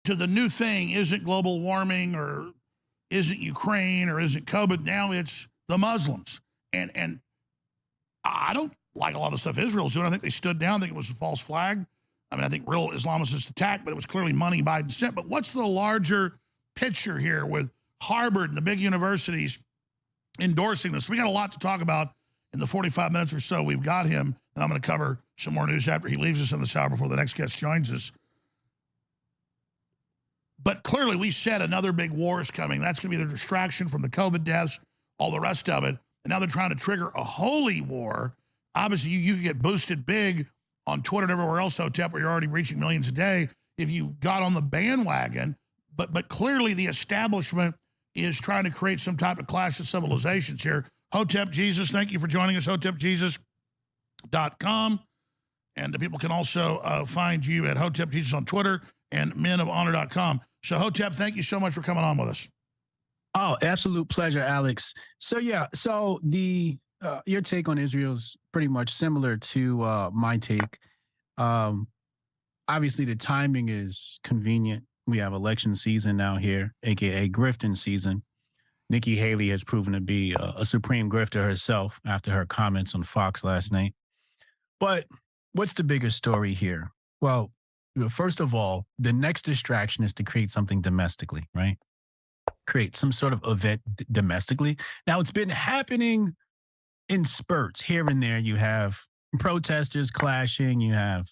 to the new thing isn't global warming or isn't Ukraine or isn't COVID. Now it's the Muslims. And I don't like a lot of the stuff Israel's doing. I think they stood down. I think it was a false flag. I mean, I think real Islamicists attacked, but it was clearly money Biden sent. But what's the larger picture here with Harvard and the big universities endorsing this? We got a lot to talk about in the 45 minutes or so we've got him. And I'm going to cover some more news after he leaves us in this hour before the next guest joins us. But clearly we said another big war is coming. That's going to be the distraction from the COVID deaths, all the rest of it. And now they're trying to trigger a holy war. Obviously, you get boosted big on Twitter and everywhere else, Hotep, where you're already reaching millions a day if you got on the bandwagon. But clearly the establishment is trying to create some type of clash of civilizations here. Hotep Jesus, thank you for joining us, hotepjesus.com. And people can also find you at Hotep Jesus on Twitter and menofhonor.com. So, Hotep, thank you so much for coming on with us. Oh, absolute pleasure, Alex. So, yeah, so your take on Israel is pretty much similar to my take. Obviously, the timing is convenient. We have election season now here, a.k.a. grifting season. Nikki Haley has proven to be a supreme grifter herself after her comments on Fox last night. But what's the bigger story here? Well, first of all, the next distraction is to create something domestically, right? Create some sort of event domestically. Now, it's been happening in spurts here and there. You have protesters clashing. You have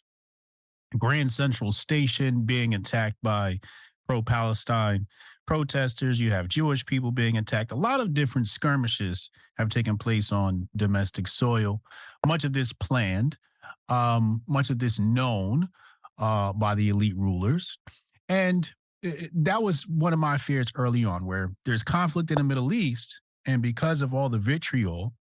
Grand Central Station being attacked by pro-Palestine protesters. You have Jewish people being attacked. A lot of different skirmishes have taken place on domestic soil. Much of this planned, much of this known by the elite rulers. And that was one of my fears early on, where there's conflict in the Middle East, and because of all the vitriol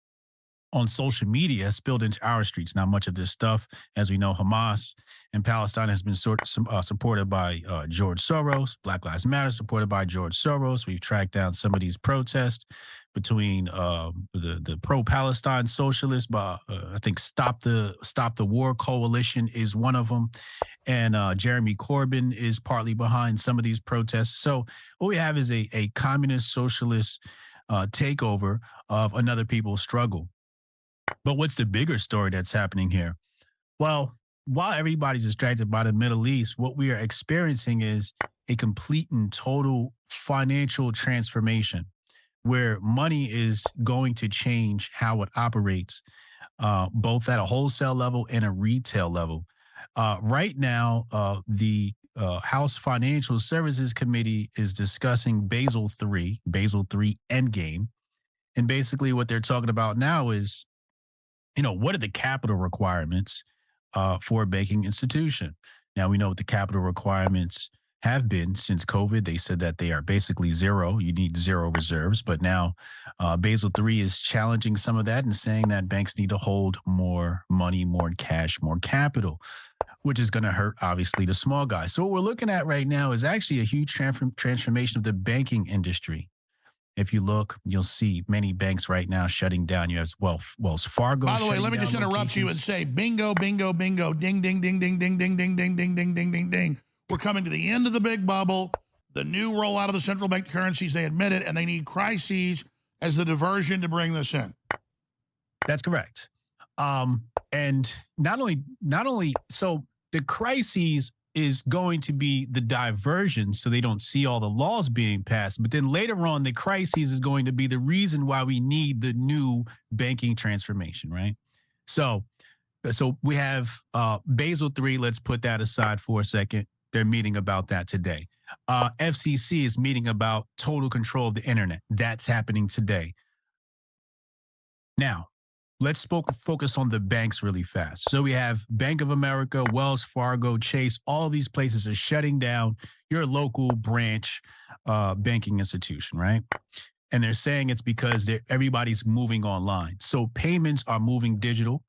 on social media spilled into our streets. Now, much of this stuff, as we know, Hamas and Palestine has been supported by George Soros. Black Lives Matter supported by George Soros. We've tracked down some of these protests between the pro-Palestine socialists, I think Stop the War Coalition is one of them, and Jeremy Corbyn is partly behind some of these protests. So what we have is a communist socialist takeover of another people's struggle. But what's the bigger story that's happening here? Well, while everybody's distracted by the Middle East, what we are experiencing is a complete and total financial transformation where money is going to change how it operates, both at a wholesale level and a retail level. Right now, the House Financial Services Committee is discussing Basel III Endgame. And basically what they're talking about now is, what are the capital requirements for a banking institution? Now, we know what the capital requirements have been since COVID. They said that they are basically zero. You need zero reserves. But now Basel III is challenging some of that and saying that banks need to hold more money, more cash, more capital, which is going to hurt, obviously, the small guys. So what we're looking at right now is actually a huge transformation of the banking industry. If you look, you'll see many banks right now shutting down. You have Wells Fargo. By the way, let me just interrupt you and say bingo, bingo, bingo, ding, ding, ding, ding, ding, ding, ding, ding, ding, ding, ding, ding, ding. We're coming to the end of the big bubble, the new rollout of the central bank currencies. They admit it, and they need crises as the diversion to bring this in. That's correct. And not only so the crises is going to be the diversion so they don't see all the laws being passed. But then later on, the crisis is going to be the reason why we need the new banking transformation, right? So we have Basel III. Let's put that aside for a second. They're meeting about that today. FCC is meeting about total control of the internet. That's happening today. Now, let's focus on the banks really fast. So we have Bank of America, Wells Fargo, Chase. All of these places are shutting down your local branch banking institution, right? And they're saying it's because everybody's moving online. So payments are moving digital.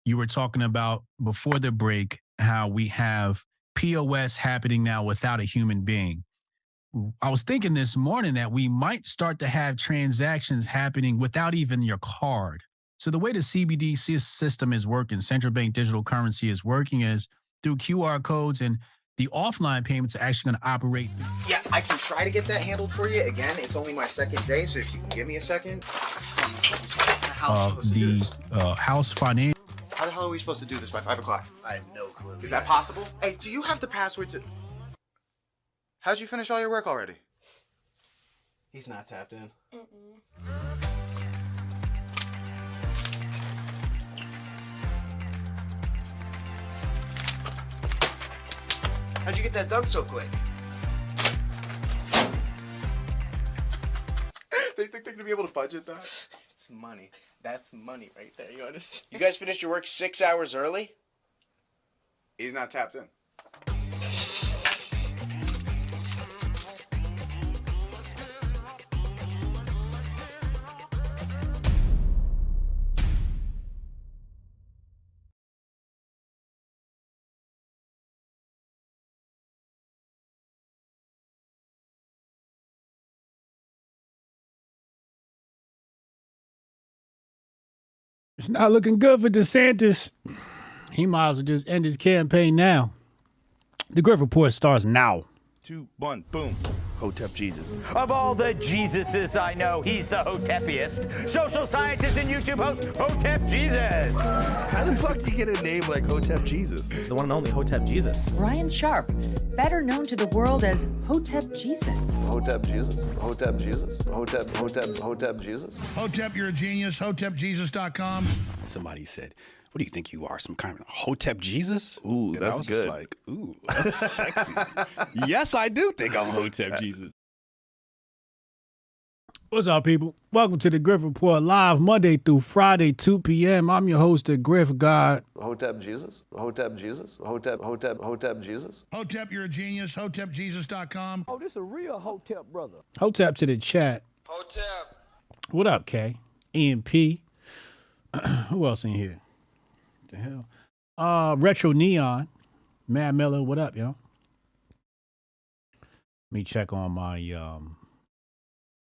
You were talking about before the break how we have POS happening now without a human being. I was thinking this morning that we might start to have transactions happening without even your card. So the way the CBDC system is working, central bank digital currency is working, is through QR codes. And The offline payments are actually going to operate. Yeah, I can try to get that handled for you. Again, it's only my second day, so if you can give me a second. House finance. How the hell are we supposed to do this by 5 o'clock? I have no clue. Is that possible? Hey, do you have the password to... How'd you finish all your work already? He's not tapped in. How'd you get that done so quick? They think they're gonna be able to budget that? It's money. That's money right there, you understand? You guys finished your work 6 hours early? He's not tapped in. It's not looking good for DeSantis. He might as well just end his campaign now. The Grift Report starts now. 2, 1, boom. Hotep Jesus. Of all the Jesuses I know, he's the Hotepiest. Social scientist and YouTube host, Hotep Jesus. How the fuck do you get a name like Hotep Jesus? The one and only Hotep Jesus. Ryan Sharp, better known to the world as Hotep Jesus. Hotep Jesus. Hotep Jesus. Hotep Jesus. Hotep, you're a genius. HotepJesus.com. Somebody said, what do you think you are, some kind of Hotep Jesus? Ooh, And I that's was good. Just like, ooh, that's sexy. Yes, I do think I'm Hotep Jesus. What's up, people? Welcome to the Grift Report live Monday through Friday, 2 p.m. I'm your host, the Grift God. Hotep Jesus. Hotep Jesus. Hotep Jesus. Hotep, you're a genius. HotepJesus.com. Oh, this a real Hotep brother. Hotep to the chat. Hotep. What up, K? EMP. Who else in here? The hell? Retro Neon. Mad Miller, what up, yo? Let me check on my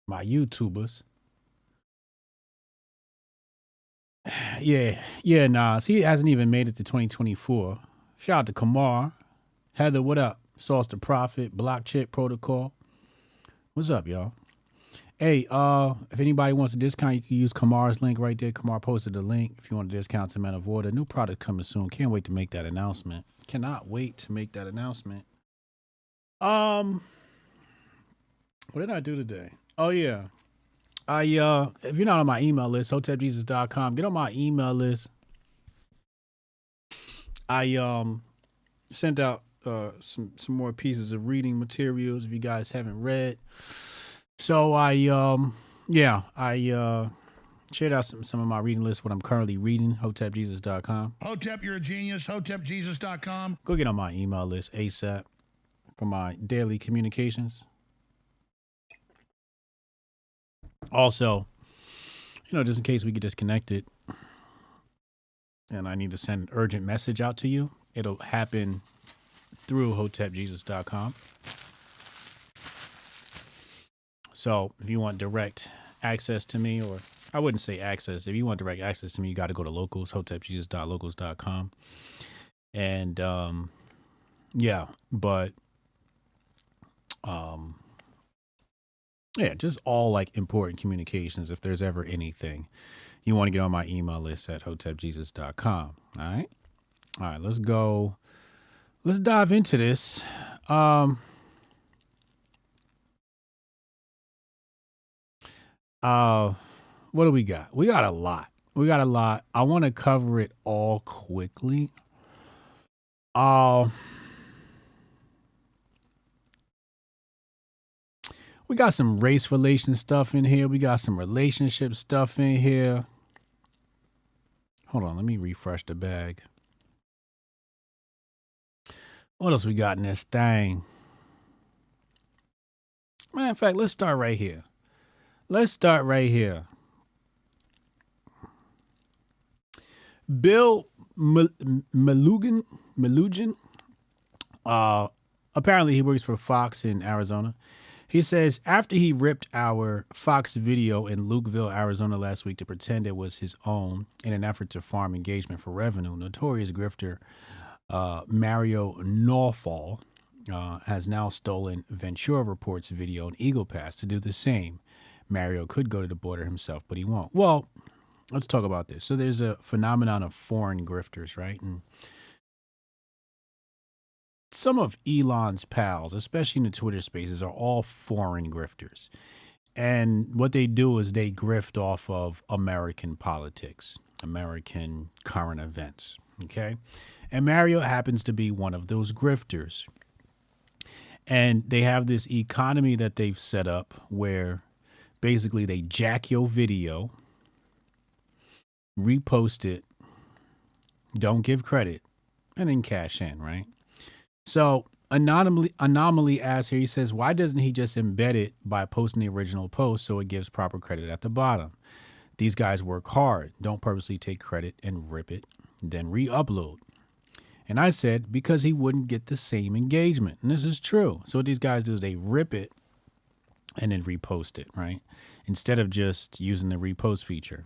my YouTubers. Yeah, Nas. He hasn't even made it to 2024. Shout out to Kamar. Heather, what up? Sauce the Prophet, Block Chick Protocol. What's up, y'all? Hey, if anybody wants a discount, you can use Kamar's link right there. Kamar posted the link if you want a discount to Men of Order. New product coming soon. Can't wait to make that announcement. Cannot wait to make that announcement. What did I do today? Oh, yeah. If you're not on my email list, hotepjesus.com, get on my email list. I sent out some more pieces of reading materials if you guys haven't read. So I shared out some of my reading list, what I'm currently reading, hotepjesus.com. Hotep, you're a genius. HotepJesus.com. Go get on my email list ASAP for my daily communications. Also, just in case we get disconnected and I need to send an urgent message out to you, it'll happen through hotepjesus.com. So if you want direct access to me, or I wouldn't say access, if you want direct access to me, you got to go to locals, hotepjesus.locals.com. And just all like important communications. If there's ever anything you want to get on my email list at hotepjesus.com. All right, let's go. Let's dive into this. What do we got? We got a lot. I want to cover it all quickly. We got some race relation stuff in here. We got some relationship stuff in here. Hold on, let me refresh the bag. What else we got in this thing? Matter of fact, let's start right here. Bill Melugin, apparently he works for Fox in Arizona. He says after he ripped our Fox video in Lukeville, Arizona last week to pretend it was his own in an effort to farm engagement for revenue, notorious grifter Mario Norfall has now stolen Ventura Report's video and Eagle Pass to do the same. Mario could go to the border himself, but he won't. Well, let's talk about this. So there's a phenomenon of foreign grifters, right? And some of Elon's pals, especially in the Twitter spaces, are all foreign grifters. And what they do is they grift off of American politics, American current events, okay? And Mario happens to be one of those grifters. And they have this economy that they've set up where basically they jack your video, repost it, don't give credit, and then cash in, right? So Anomaly asks here, he says, why doesn't he just embed it by posting the original post so it gives proper credit at the bottom? These guys work hard, don't purposely take credit and rip it, then re-upload. And I said, because he wouldn't get the same engagement. And this is true. So what these guys do is they rip it and then repost it, right? Instead of just using the repost feature.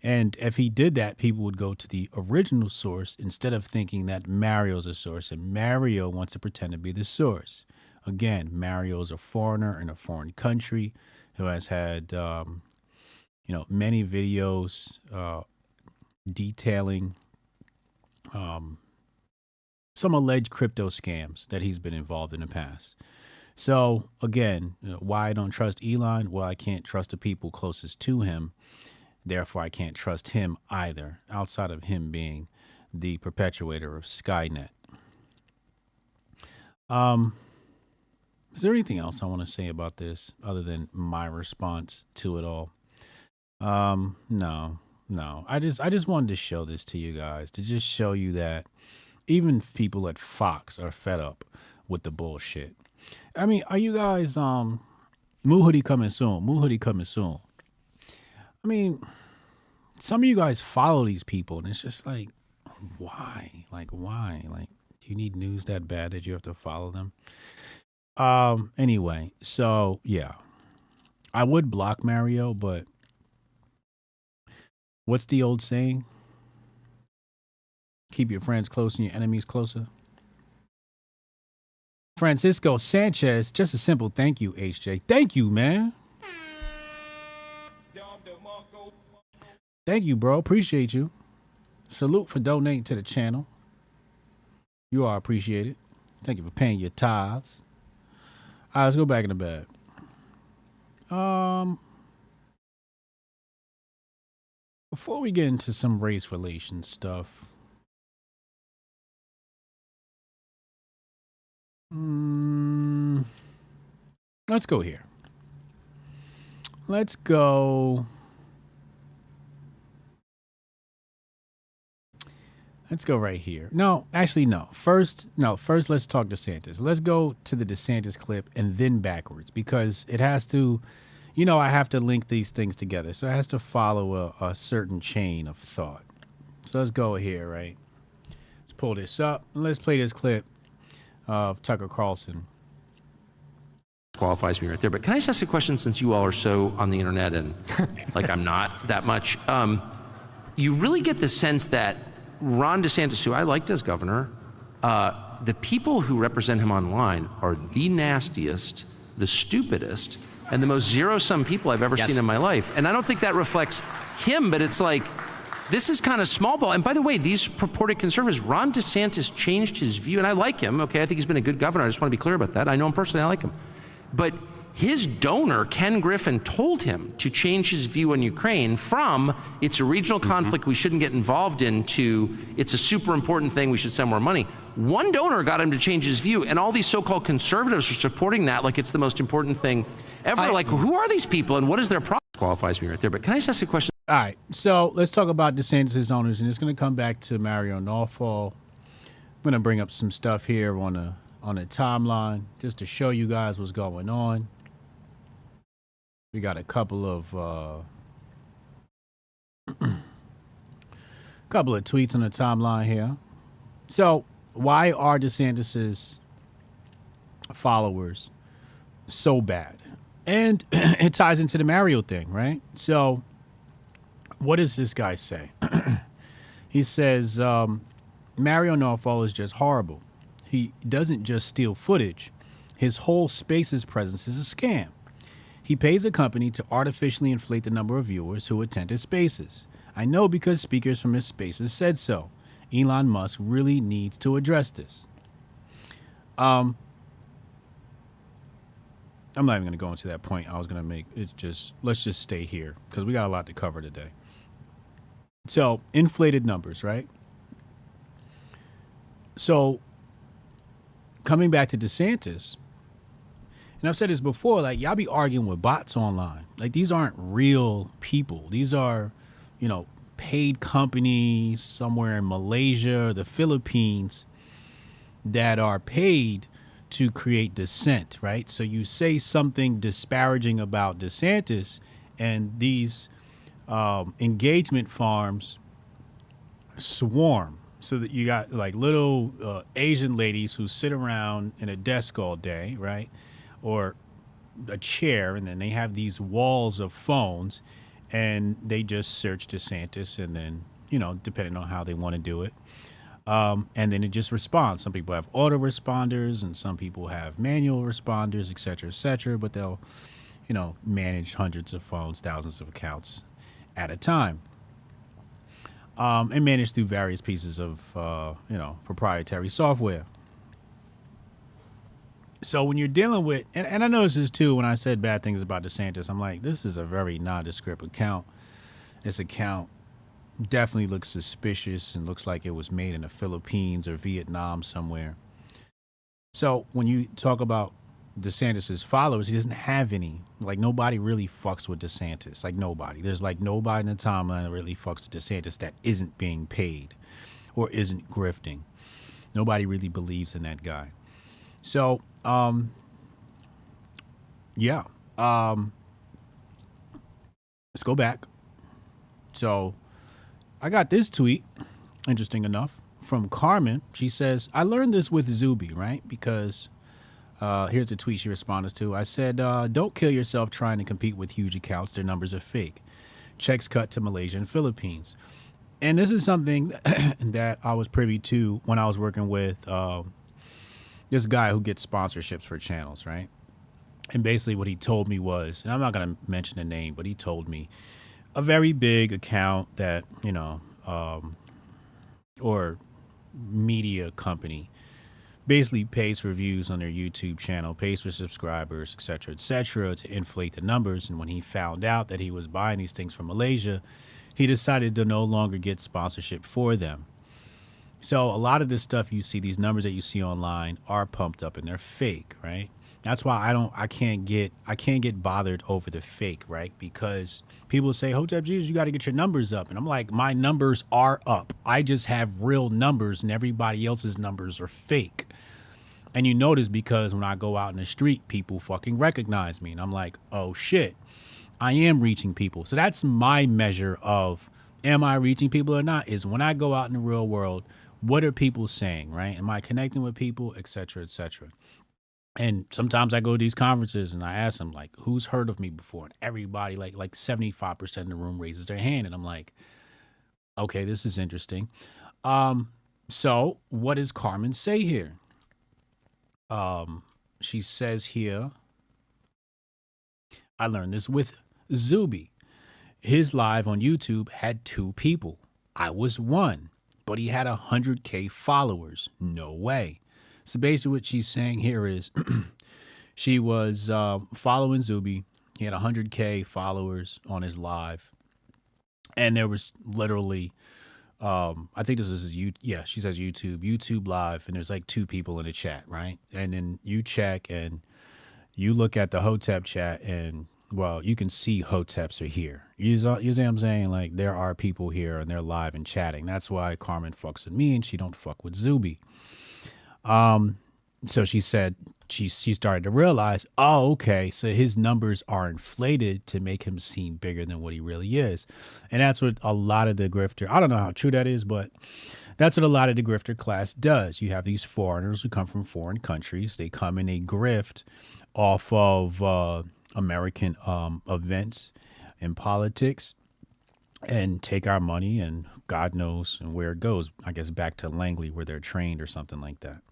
And if he did that, people would go to the original source instead of thinking that Mario's a source and Mario wants to pretend to be the source. Again, Mario's a foreigner in a foreign country who has had, many videos detailing some alleged crypto scams that he's been involved in the past. So again, why I don't trust Elon? Well, I can't trust the people closest to him. Therefore, I can't trust him either, outside of him being the perpetuator of Skynet. Is there anything else I want to say about this other than my response to it all? No. I just wanted to show this to you guys, to just show you that even people at Fox are fed up with the bullshit. I mean, are you guys, Moo Hoodie coming soon. I mean, some of you guys follow these people, and it's just like, why? Like, do you need news that bad that you have to follow them? Anyway, so, yeah. I would block Mario, but what's the old saying? Keep your friends close and your enemies closer. Francisco Sanchez, just a simple thank you, HJ. Thank you, man. Thank you, bro. Appreciate you. Salute for donating to the channel. You are appreciated. Thank you for paying your tithes. All right, let's go back in the bed. Before we get into some race relations stuff, let's go here. Let's go right here. No, actually, no. First, let's talk DeSantis. Let's go to the DeSantis clip and then backwards, because it has to, I have to link these things together. So it has to follow a certain chain of thought. So let's go here, right? Let's pull this up and let's play this clip of Tucker Carlson. Qualifies me right there. But can I just ask a question, since you all are so on the internet and like I'm not that much? You really get the sense that Ron DeSantis, who I liked as governor, the people who represent him online are the nastiest, the stupidest, and the most zero-sum people I've ever seen in my life. And I don't think that reflects him, but it's like, this is kind of small ball. And by the way, these purported conservatives, Ron DeSantis changed his view, and I like him, okay? I think he's been a good governor. I just want to be clear about that. I know him personally, I like him. But his donor, Ken Griffin, told him to change his view on Ukraine from it's a regional conflict we shouldn't get involved in to it's a super important thing, we should send more money. One donor got him to change his view, and all these so-called conservatives are supporting that like it's the most important thing ever. Like, who are these people and what is their problem? Qualifies me right there. But can I just ask a question? All right, so let's talk about DeSantis' owners, and it's going to come back to Mario Norfolk. I'm going to bring up some stuff here on a timeline just to show you guys what's going on. We got a couple of tweets on the timeline here. So, why are DeSantis's followers so bad? And it ties into the Mario thing, right? So, what does this guy say? He says Mario Norfolk is just horrible. he doesn't just steal footage. His whole Spaces presence is a scam. He pays a company to artificially inflate the number of viewers who attend his Spaces. I know because speakers from his Spaces said so. Elon Musk really needs to address this. I'm not even going to go into that point I was going to make. It's just, let's just stay here because we got a lot to cover today. So, inflated numbers, right? So, coming back to DeSantis, and I've said this before, like, y'all be arguing with bots online. Like, these aren't real people. These are, you know, paid companies somewhere in Malaysia or the Philippines that are paid to create dissent, right? So you say something disparaging about DeSantis, and these engagement farms swarm. So that you got like little Asian ladies who sit around in a desk all day, right? Or a chair, and then they have these walls of phones, and they just search DeSantis, and then, you know, depending on how they want to do it. And then it just responds. Some people have autoresponders, and some people have manual responders, et cetera, but they'll, you know, manage hundreds of phones, thousands of accounts at a time. And managed through various pieces of, you know, proprietary software. So when you're dealing with, and I noticed this too when I said bad things about DeSantis, I'm like, this is a very nondescript account. This account definitely looks suspicious and looks like it was made in the Philippines or Vietnam somewhere. So when you talk about DeSantis's followers, he doesn't have any. Like, nobody really fucks with DeSantis. Like, nobody. There's like nobody in the timeline that really fucks with DeSantis that isn't being paid or isn't grifting. Nobody really believes in that guy. So, yeah. Let's go back. So I got this tweet, interesting enough, from Carmen. She says, I learned this with Zuby, right? Because here's the tweet she responded to. I said, don't kill yourself trying to compete with huge accounts. Their numbers are fake. Checks cut to Malaysia and Philippines. And this is something that I was privy to when I was working with this guy who gets sponsorships for channels, right? And basically what he told me was, and I'm not going to mention the name, but he told me a very big account that, you know, or media company basically pays for views on their YouTube channel, pays for subscribers, et cetera, to inflate the numbers. And when he found out that he was buying these things from Malaysia, he decided to no longer get sponsorship for them. So a lot of this stuff you see, these numbers that you see online, are pumped up and they're fake, right? That's why I can't get bothered over the fake, right? Because people say, Hotep Jesus, you got to get your numbers up. And I'm like, my numbers are up. I just have real numbers and everybody else's numbers are fake. And you notice because when I go out in the street, people fucking recognize me. And I'm like, oh shit, I am reaching people. So that's my measure of, am I reaching people or not? Is when I go out in the real world, what are people saying, right? Am I connecting with people, et cetera, et cetera? And sometimes I go to these conferences and I ask them, like, who's heard of me before? And everybody, like 75% of the room raises their hand. And I'm like, okay, this is interesting. So what does Carmen say here? She says here, I learned this with Zuby. His live on YouTube had 2 people. I was one, but he had 100K followers. No way. So basically what she's saying here is she was following Zuby. He had 100K followers on his live. And there was literally, I think this is she says YouTube live. And there's like 2 people in the chat, right? And then you check and you look at the Hotep chat and, well, you can see Hoteps are here. You see what I'm saying? Like, there are people here and they're live and chatting. That's why Carmen fucks with me and she don't fuck with Zuby. So she said she started to realize, oh, okay, so his numbers are inflated to make him seem bigger than what he really is. And that's what a lot of the grifter, I don't know how true that is, but that's what a lot of the grifter class does. You have these foreigners who come from foreign countries. They come and they grift off of American events and politics and take our money, and God knows and where it goes. I guess back to Langley where they're trained or something like that.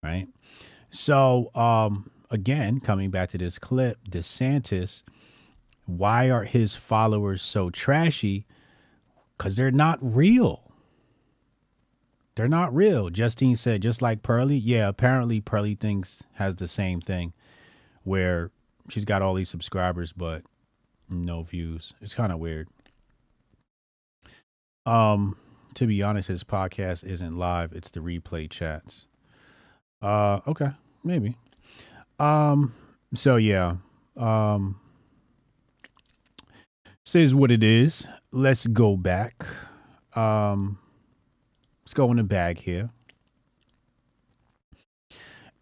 right? So, again, coming back to this clip, DeSantis, why are his followers so trashy? Because they're not real. They're not real. Justine said, just like Pearly. Yeah, apparently Pearly has the same thing where she's got all these subscribers, but no views. It's kind of weird. To be honest, his podcast isn't live. It's the replay chats. Okay, maybe. So yeah. Says what it is. Let's go back. Let's go in the bag here.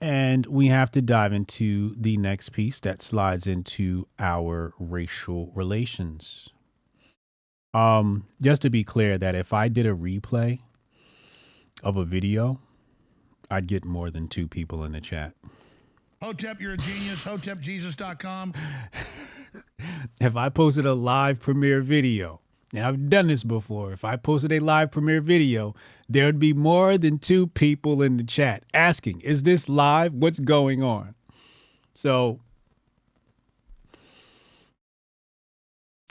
And we have to dive into the next piece that slides into our racial relations. Just to be clear that if I did a replay of a video, I'd get more than 2 people in the chat. Hotep, you're a genius. HotepJesus.com. If I posted a live premiere video, and I've done this before, if I posted a live premiere video, there would be more than 2 people in the chat asking, is this live? What's going on? So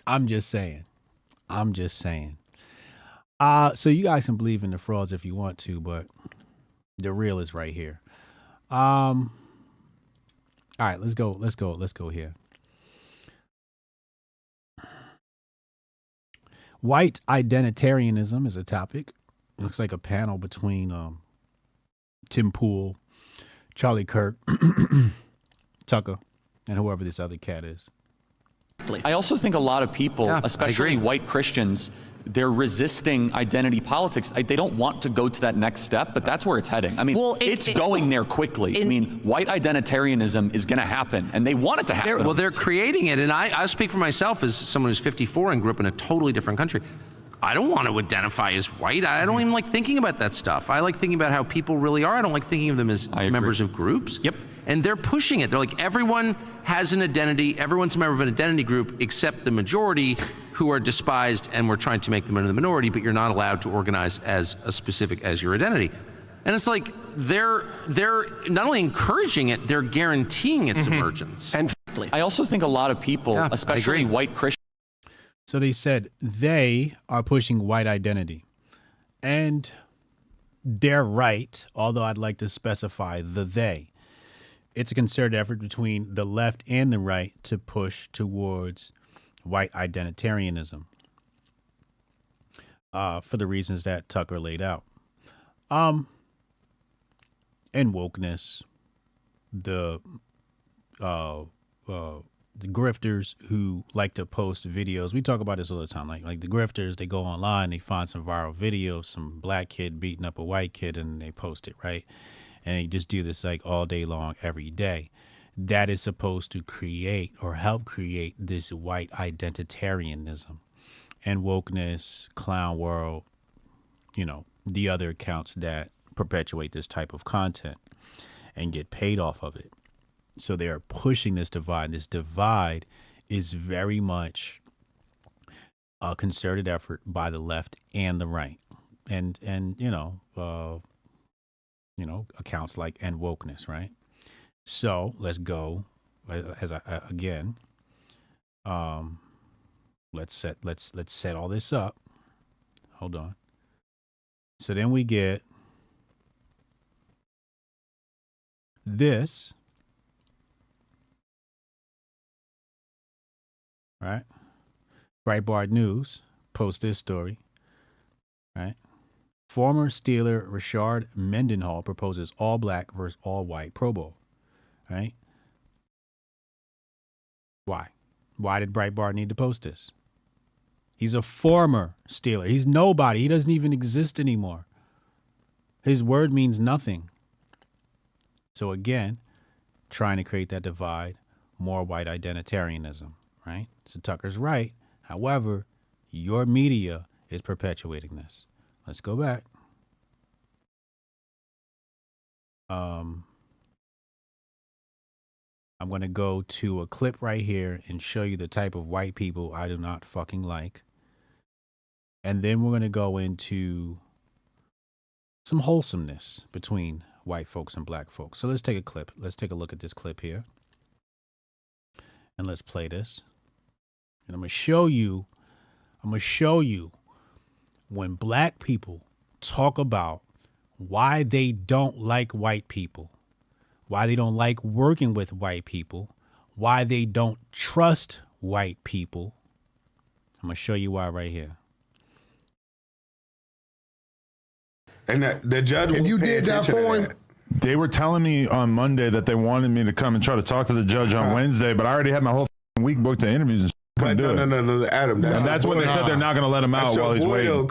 I'm just saying. So you guys can believe in the frauds if you want to, but the real is right here. All right, let's go here. White identitarianism is a topic. It looks like a panel between Tim Pool, Charlie Kirk, Tucker, and whoever this other cat is. I also think a lot of people, especially white Christians, they're resisting identity politics. They don't want to go to that next step, but that's where it's heading. I mean, it's going there quickly. I mean, white identitarianism is going to happen, and they want it to happen. Well, they're creating it, and I speak for myself as someone who's 54 and grew up in a totally different country. I don't want to identify as white. I don't even like thinking about that stuff. I like thinking about how people really are. I don't like thinking of them as members of groups. Yep. And they're pushing it. They're like, everyone has an identity. Everyone's a member of an identity group except the majority who are despised, and we're trying to make them into the minority, but you're not allowed to organize as a specific as your identity. And it's like they're not only encouraging it, they're guaranteeing its emergence. And I also think a lot of people, especially white Christians. So they said they are pushing white identity. And they're right, although I'd like to specify the they. It's a concerted effort between the left and the right to push towards white identitarianism for the reasons that Tucker laid out. And wokeness, the grifters who like to post videos. We talk about this all the time. Like the grifters, they go online, they find some viral videos, some black kid beating up a white kid, and they post it, right? And they just do this like all day long, every day. That is supposed to create or help create this white identitarianism and wokeness, clown world, the other accounts that perpetuate this type of content and get paid off of it. So they are pushing this divide. This divide is very much a concerted effort by the left and the right. And accounts like and wokeness, right? So let's go again. Let's set all this up. Hold on. So then we get this, right? Breitbart News posts this story, right? Former Steeler Rashard Mendenhall proposes all black versus all white Pro Bowl, right? Why? Why did Breitbart need to post this? He's a former Steeler. He's nobody. He doesn't even exist anymore. His word means nothing. So again, trying to create that divide, more white identitarianism, right? So Tucker's right. However, your media is perpetuating this. Let's go back. I'm going to go to a clip right here and show you the type of white people I do not fucking like. And then we're going to go into some wholesomeness between white folks and black folks. So let's take a clip. Let's take a look at this clip here. And let's play this. And I'm going to show you when black people talk about why they don't like white people, why they don't like working with white people, why they don't trust white people. I'm going to show you why right here. And the judge, and you did that for him. They were telling me on Monday that they wanted me to come and try to talk to the judge on Wednesday, but I already had my whole week booked to interviews and but no, Adam. That's when they said they're not going to let him out while he's waiting.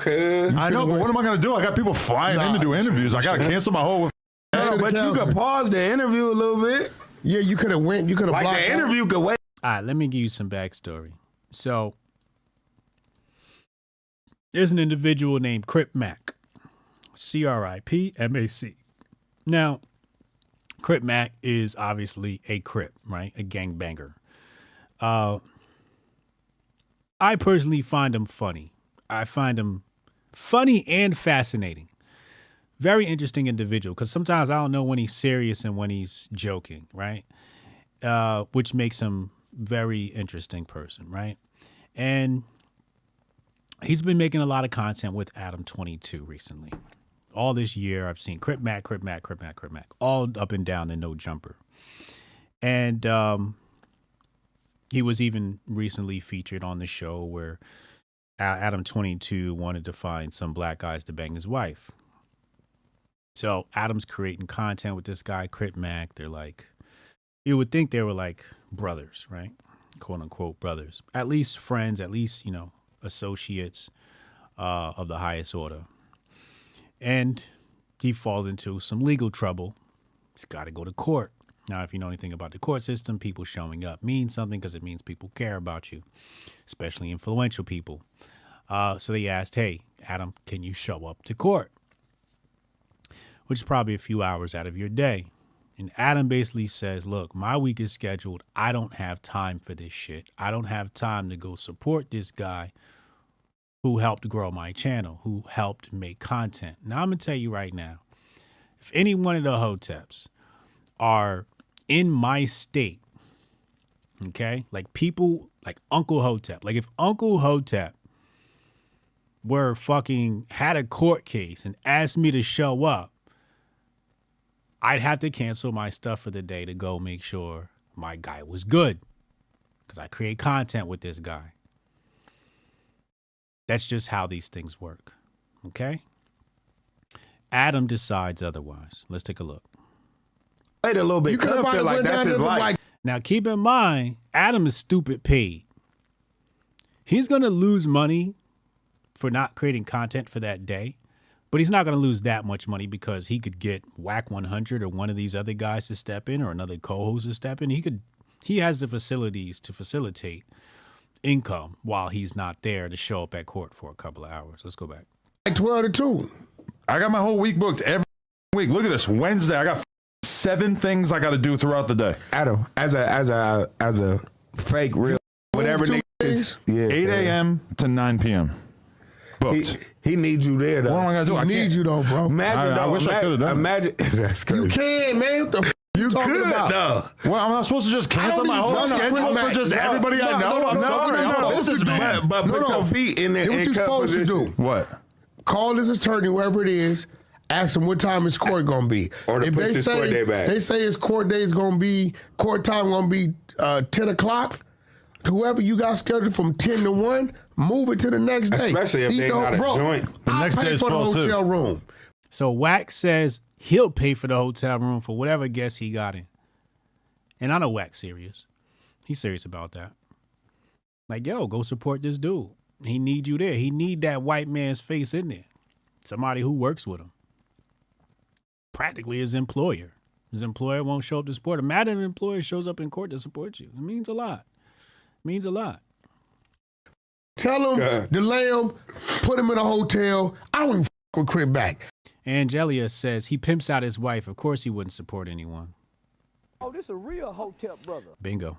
I know, but what am I going to do? I got people flying in to do interviews. I got to cancel my whole. But you could pause the interview a little bit. Yeah, you could have went. You could have like blocked the interview could wait. All right, let me give you some backstory. So there's an individual named Crip Mac, CRIPMAC. Now, Crip Mac is obviously a Crip, right? A gangbanger. I personally find him funny. I find him funny and fascinating. Very interesting individual, because sometimes I don't know when he's serious and when he's joking, right? Which makes him very interesting person, right? And he's been making a lot of content with Adam 22 recently. All this year, I've seen Crip Mac, all up and down the No Jumper. And he was even recently featured on the show where Adam 22 wanted to find some black guys to bang his wife. So Adam's creating content with this guy, Crip Mac. They're like, you would think they were like brothers, right? Quote unquote brothers. At least friends, at least, associates of the highest order. And he falls into some legal trouble. He's got to go to court. Now, if you know anything about the court system, people showing up means something because it means people care about you, especially influential people. So they asked, hey, Adam, can you show up to court? Which is probably a few hours out of your day. And Adam basically says, look, my week is scheduled. I don't have time for this shit. I don't have time to go support this guy who helped grow my channel, who helped make content. Now, I'm going to tell you right now, if any one of the Hoteps are in my state, okay, like people like Uncle Hotep, like if Uncle Hotep were fucking had a court case and asked me to show up, I'd have to cancel my stuff for the day to go make sure my guy was good because I create content with this guy. That's just how these things work, okay? Adam decides otherwise. Let's take a look. Wait a little bit. You could feel like that's his life. Now, keep in mind, Adam is stupid paid. He's going to lose money for not creating content for that day, but he's not going to lose that much money because he could get Whack 100 or one of these other guys to step in or another co-host to step in. He has the facilities to facilitate income while he's not there to show up at court for a couple of hours. Let's go back. Like 12 to 2. I got my whole week booked every week. Look at this. Wednesday, I got 7 things I got to do throughout the day. Adam, as a fake real whatever nigga is, 8 a.m. to 9 p.m. Booked. He needs you there though. What am I gonna do? He needs you though, bro. Imagine I wish I could have done. Imagine that's crazy. You can, man. What the you talking could about? though. Well, I'm not supposed to just cancel my whole schedule for just everybody I know. I'm not a businessman. But put your feet in there. What you supposed to do? What? Call his attorney, wherever it is. Ask him what time his court gonna be. Or to push his court day back. They say his court day is gonna be, court time gonna be 10 o'clock. Whoever you got scheduled from 10 to 1, move it to the next day. Especially if they got a joint. The next day is for the full hotel too. room. So Wack says he'll pay for the hotel room for whatever guest he got in. And I know Wack's serious. He's serious about that. Like, yo, go support this dude. He need you there. He need that white man's face in there. Somebody who works with him. Practically his employer. His employer won't show up to support him. Imagine an employer shows up in court to support you. It means a lot. It means a lot. Tell him, delay him, put him in a hotel. I don't even with Crip back. Angelia says he pimps out his wife. Of course he wouldn't support anyone. Oh, this a real Hotep brother. Bingo.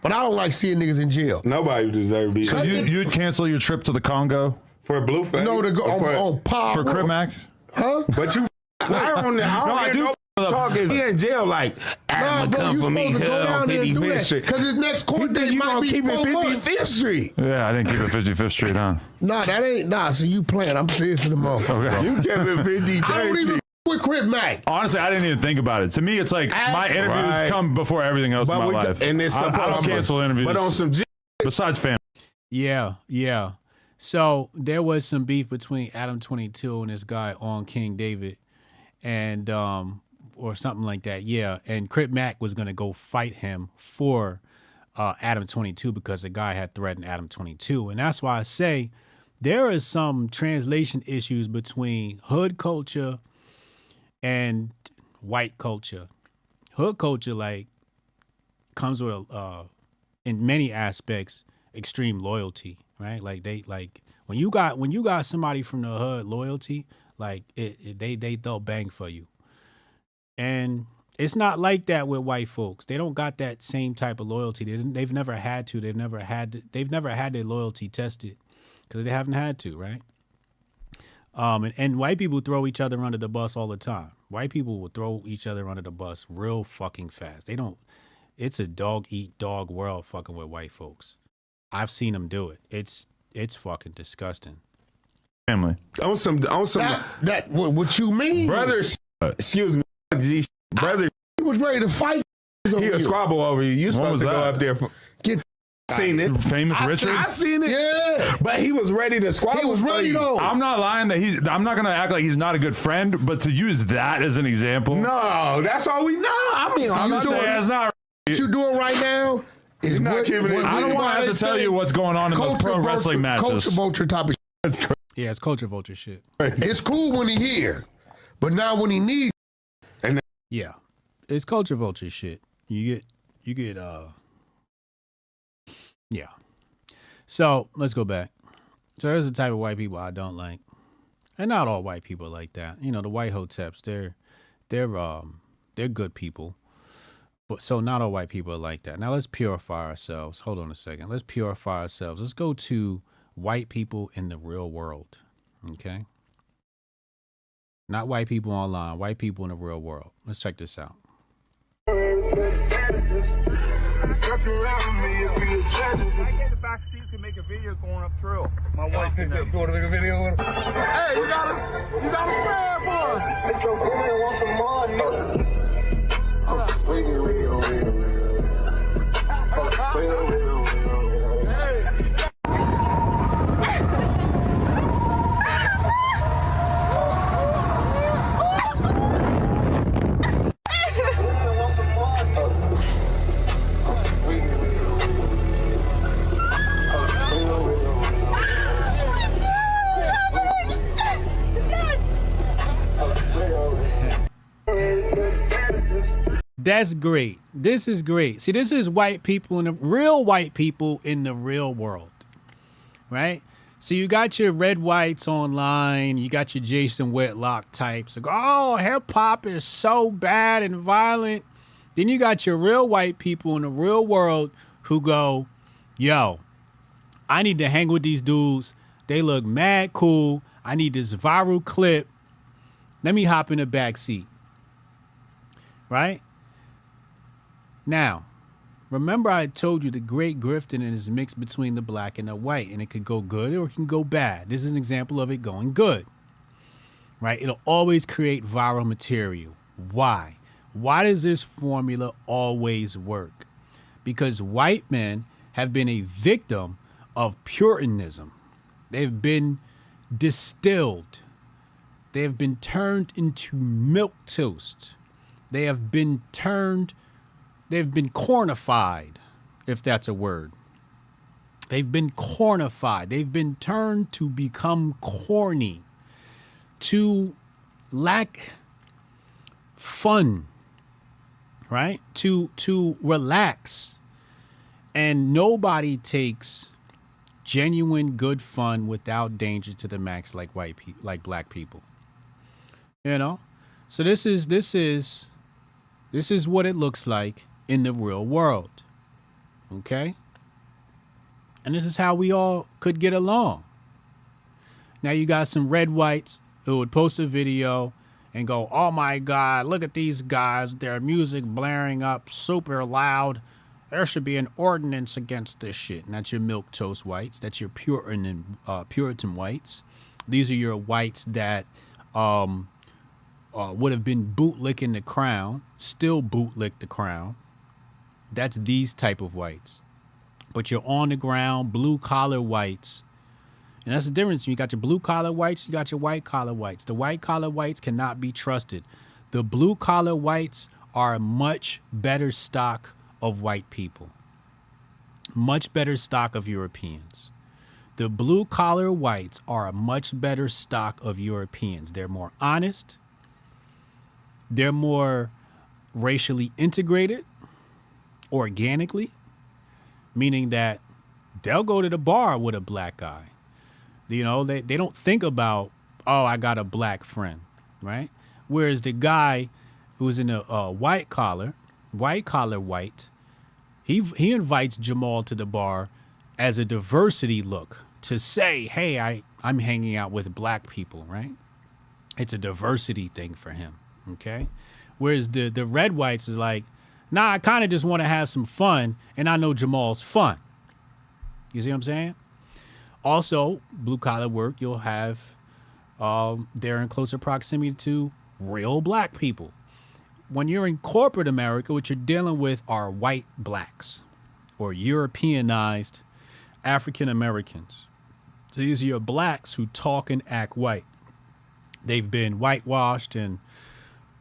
But I don't like seeing niggas in jail. Nobody deserves to be. So you'd cancel your trip to the Congo for a Blueface? No, to go on Pop. For Crip Mac? Huh? But you, I don't I do for that talk is he in jail like, Adam come for me, hood on 55th Street. Because his next court date might be 4 months. 55th Street. Yeah, I didn't keep it 55th Street, huh? Nah, that ain't, so you playing. I'm serious to the motherfucker. Okay. You kept it 53rd I don't even Street. with Crip Mac. Honestly, I didn't even think about it. To me, it's like my interviews come before everything else in my life. And it's I don't cancel interviews. But on some besides family. Yeah. So there was some beef between Adam 22 and this guy on King David, and or something like that. Yeah, and Crip Mac was gonna go fight him for Adam 22 because the guy had threatened Adam 22, and that's why I say there is some translation issues between hood culture and white culture. Hood culture like comes with in many aspects extreme loyalty, right? Like when you got somebody from the hood loyalty, like they'll bang for you. And it's not like that with white folks. They don't got that same type of loyalty. They've never had to. They've never had their loyalty tested because they haven't had to, right? And white people throw each other under the bus all the time. White people will throw each other under the bus real fucking fast. They don't. It's a dog eat dog world fucking with white folks. I've seen them do it. It's fucking disgusting. Family. On some that what you mean, brothers? Excuse me, brother. He was ready to fight. He a squabble over you. You supposed to go up there for get. Seen it. Famous Richard? I seen it. Yeah. But he was ready to squabble. He was ready though. I'm not lying that I'm not going to act like he's not a good friend, but to use that as an example. No, that's all we know. I mean, I'm not saying it's not. What you doing right now is not keeping it. I don't want to have to tell you what's going on in those pro wrestling matches. Culture vulture type of shit. Yeah, it's culture vulture shit. It's cool when he here, but now when he needs. And yeah, it's culture vulture shit. You get yeah. So let's go back. So there's the type of white people I don't like, and not all white people are like that. You know, the white hoteps, they're good people, but so not all white people are like that. Now let's purify ourselves. Hold on a second. Let's purify ourselves. Let's go to white people in the real world. Okay. Not white people online. White people in the real world. Let's check this out. I get the back seat to make a video going up trail. My wife can go to make a video. Hey, you got a spare for us. Make your video want some more. That's great. This is great. See, this is white people in the real white people in the real world, right? So you got your red whites online. You got your Jason Whitlock types. Like, oh, hip hop is so bad and violent. Then you got your real white people in the real world who go, yo, I need to hang with these dudes. They look mad cool. I need this viral clip. Let me hop in the back seat. Right? Now, remember I told you the great grifting is mixed between the black and the white, and it could go good or it can go bad. This is an example of it going good. Right? It'll always create viral material. Why? Why does this formula always work? Because white men have been a victim of Puritanism. They've been distilled. They have been turned into milquetoast. They have been cornified, if that's a word. They've been cornified. They've been turned to become corny, to lack fun, right? To relax. And nobody takes genuine good fun without danger to the max like white people, like black people. You know? So this is what it looks like in the real world. Okay? And this is how we all could get along. Now you got some red whites who would post a video and go, oh my God, look at these guys, their music blaring up super loud. There should be an ordinance against this shit. And that's your milquetoast whites. That's your Puritan whites. These are your whites that would have been bootlicking the crown, still bootlick the crown. That's these type of whites. But you're on the ground, blue collar whites. And that's the difference. You got your blue collar whites, you got your white collar whites. The white collar whites cannot be trusted. The blue collar whites are a much better stock of white people. Much better stock of Europeans. The blue collar whites are a much better stock of Europeans. They're more honest. They're more racially integrated, organically, meaning that they'll go to the bar with a black guy. You know, they don't think about, oh, I got a black friend, right? Whereas the guy who's in a white collar white, he invites Jamal to the bar as a diversity look to say, hey, I'm hanging out with black people, right? It's a diversity thing for him, okay? Whereas the red whites is like, nah, I kind of just want to have some fun, and I know Jamal's fun. You see what I'm saying? Also, blue-collar work, you'll have, they're in closer proximity to real black people. When you're in corporate America, what you're dealing with are white blacks or Europeanized African Americans. So these are your blacks who talk and act white. They've been whitewashed and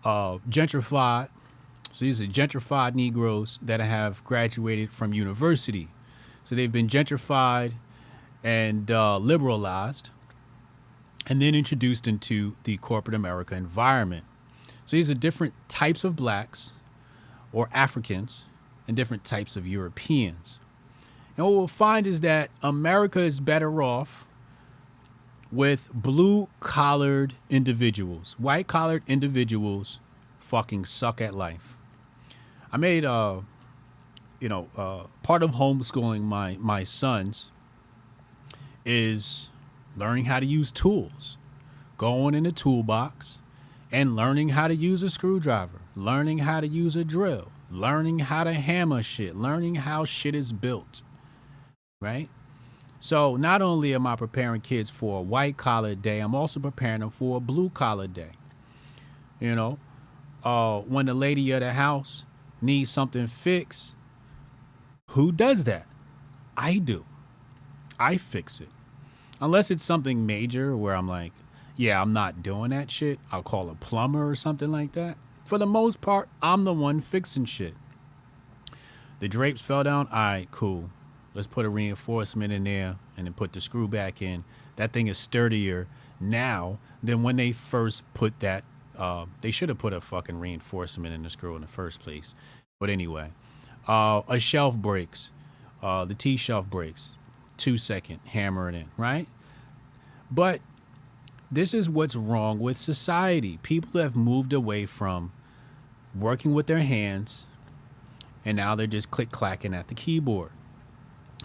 gentrified. So these are gentrified Negroes that have graduated from university. So they've been gentrified and liberalized and then introduced into the corporate America environment. So these are different types of blacks or Africans and different types of Europeans. And what we'll find is that America is better off with blue-collared individuals. White-collared individuals fucking suck at life. I made, part of homeschooling my sons is learning how to use tools, going in the toolbox and learning how to use a screwdriver, learning how to use a drill, learning how to hammer shit, learning how shit is built, right? So not only am I preparing kids for a white collar day, I'm also preparing them for a blue collar day. You know, when the lady of the house needs something fixed, who does that? I do. I fix it. Unless it's something major where I'm like, yeah, I'm not doing that shit. I'll call a plumber or something like that. For the most part, I'm the one fixing shit. The drapes fell down. All right, cool. Let's put a reinforcement in there and then put the screw back in. That thing is sturdier now than when they first put that. They should have put a fucking reinforcement in the screw in the first place. But anyway, a shelf breaks. The T-shelf breaks. 2 second, hammer it in, right? But this is what's wrong with society. People have moved away from working with their hands, and now they're just click-clacking at the keyboard.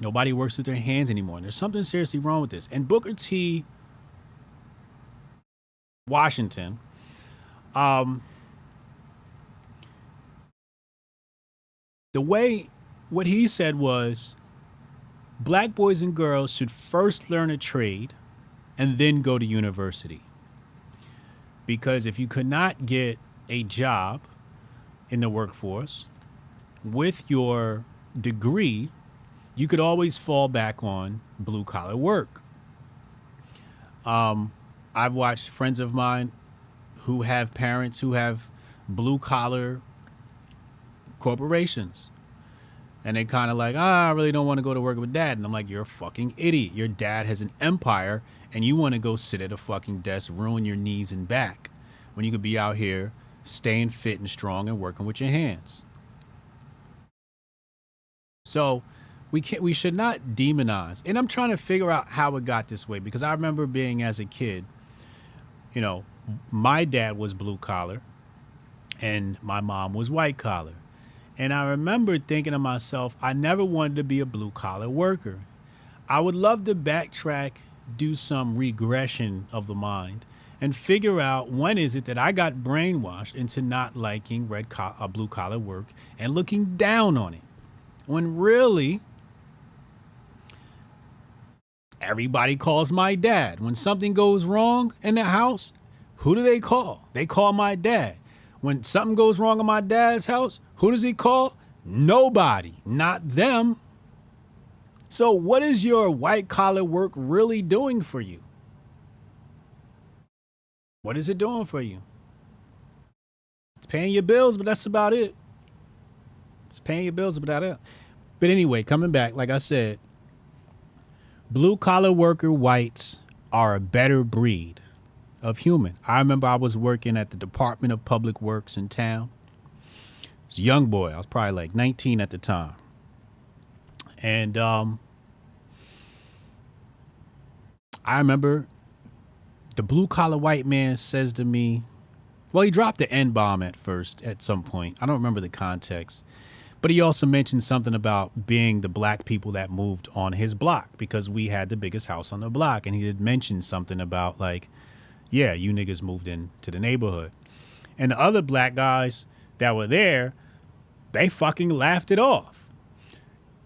Nobody works with their hands anymore. And there's something seriously wrong with this. And Booker T. Washington, what he said was, black boys and girls should first learn a trade and then go to university. Because if you could not get a job in the workforce with your degree, you could always fall back on blue collar work. I've watched friends of mine who have parents who have blue collar corporations. And they kind of like, I really don't want to go to work with dad. And I'm like, you're a fucking idiot. Your dad has an empire and you want to go sit at a fucking desk, ruin your knees and back when you could be out here staying fit and strong and working with your hands. So we should not demonize. And I'm trying to figure out how it got this way, because I remember being as a kid, you know, my dad was blue collar and my mom was white collar. And I remember thinking to myself, I never wanted to be a blue collar worker. I would love to backtrack, do some regression of the mind, and figure out when is it that I got brainwashed into not liking blue collar work and looking down on it. When really, everybody calls my dad. When something goes wrong in the house, who do they call? They call my dad. When something goes wrong in my dad's house, who does he call? Nobody, not them. So what is your white collar work really doing for you? What is it doing for you? It's paying your bills, but that's about it. It's paying your bills, but that's it. But anyway, coming back, like I said, blue collar worker whites are a better breed of human. I remember I was working at the Department of Public Works in town. I was a young boy. I was probably like 19 at the time. And I remember the blue collar white man says to me, well, he dropped the N-bomb at first at some point. I don't remember the context. But he also mentioned something about being the black people that moved on his block because we had the biggest house on the block. And he had mentioned something about like, yeah, you niggas moved into the neighborhood. And the other black guys that were there, they fucking laughed it off.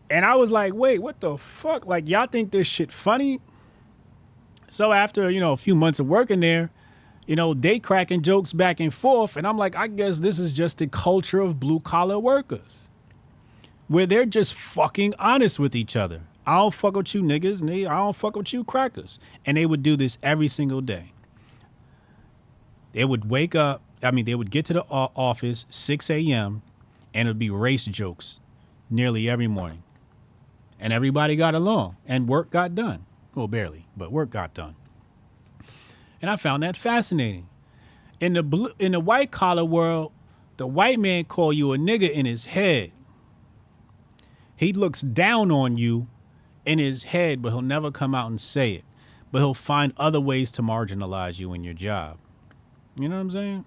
And I was like, wait, what the fuck? Like, y'all think this shit funny? So after, a few months of working there, they cracking jokes back and forth. And I'm like, I guess this is just the culture of blue collar workers where they're just fucking honest with each other. I don't fuck with you niggas. And I don't fuck with you crackers. And they would do this every single day. They would wake up. They would get to the office 6 a.m. and it would be race jokes nearly every morning. And everybody got along and work got done. Well, barely, but work got done. And I found that fascinating. In the white collar world, the white man call you a nigga in his head. He looks down on you in his head, but he'll never come out and say it. But he'll find other ways to marginalize you in your job. You know what I'm saying?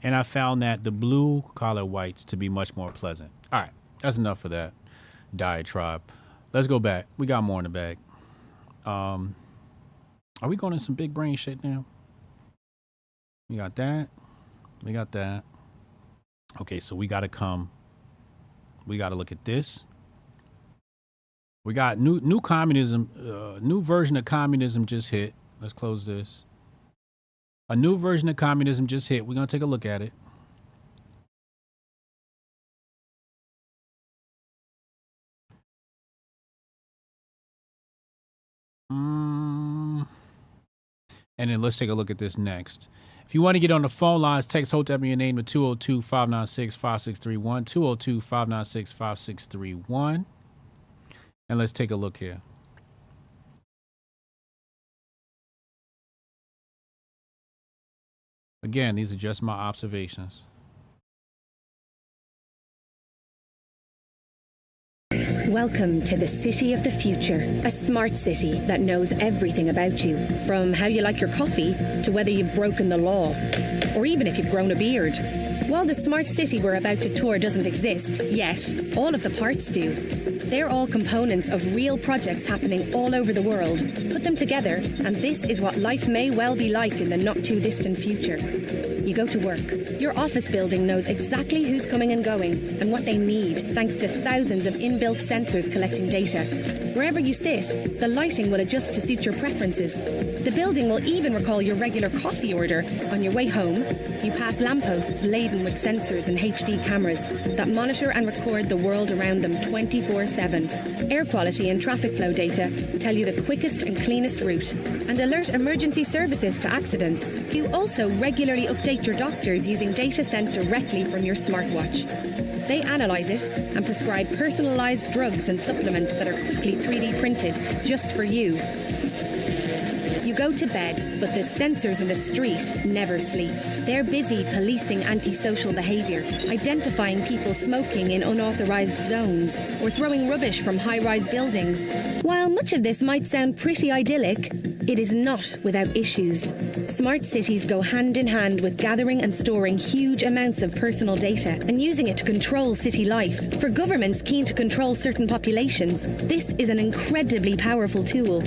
And I found that the blue collar whites to be much more pleasant. All right, that's enough for that diatribe. Let's go back. We got more in the bag. Are we going to some big brain shit now? We got that. We got that. Okay, so we got to look at this. We got new communism, new version of communism just hit. Let's close this. A new version of communism just hit. We're going to take a look at it. And then let's take a look at this next. If you want to get on the phone lines, text Hotep your name to 202-596-5631, 202-596-5631. And let's take a look here. Again, these are just my observations. Welcome to the city of the future, a smart city that knows everything about you, from how you like your coffee to whether you've broken the law, or even if you've grown a beard. While the smart city we're about to tour doesn't exist yet, all of the parts do. They're all components of real projects happening all over the world. Put them together, and this is what life may well be like in the not-too-distant future. You go to work. Your office building knows exactly who's coming and going and what they need, thanks to thousands of inbuilt sensors collecting data. Wherever you sit, the lighting will adjust to suit your preferences. The building will even recall your regular coffee order. On your way home, you pass lampposts laden with sensors and HD cameras that monitor and record the world around them 24/7. Air quality and traffic flow data tell you the quickest and cleanest route and alert emergency services to accidents. You also regularly update your doctors using data sent directly from your smartwatch. They analyze it and prescribe personalized drugs and supplements that are quickly 3D printed just for you. You go to bed, but the sensors in the street never sleep. They're busy policing antisocial behavior, identifying people smoking in unauthorized zones, or throwing rubbish from high-rise buildings. While much of this might sound pretty idyllic, it is not without issues. Smart cities go hand in hand with gathering and storing huge amounts of personal data and using it to control city life. For governments keen to control certain populations, this is an incredibly powerful tool.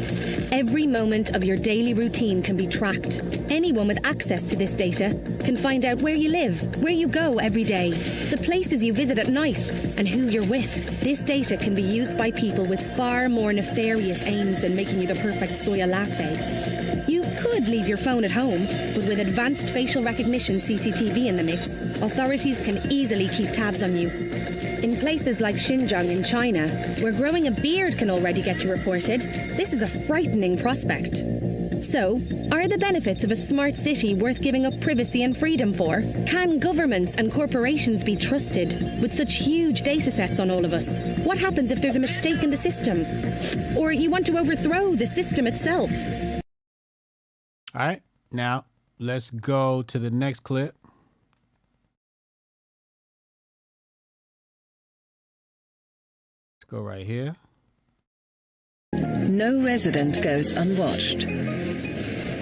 Every moment of your daily routine can be tracked. Anyone with access to this data can find out where you live, where you go every day, the places you visit at night, and who you're with. This data can be used by people with far more nefarious aims than making you the perfect soya latte. You could leave your phone at home, but with advanced facial recognition CCTV in the mix, authorities can easily keep tabs on you. In places like Xinjiang in China, where growing a beard can already get you reported, this is a frightening prospect. So, are the benefits of a smart city worth giving up privacy and freedom for? Can governments and corporations be trusted with such huge data sets on all of us? What happens if there's a mistake in the system? Or you want to overthrow the system itself? All right, now let's go to the next clip. Let's go right here. No resident goes unwatched.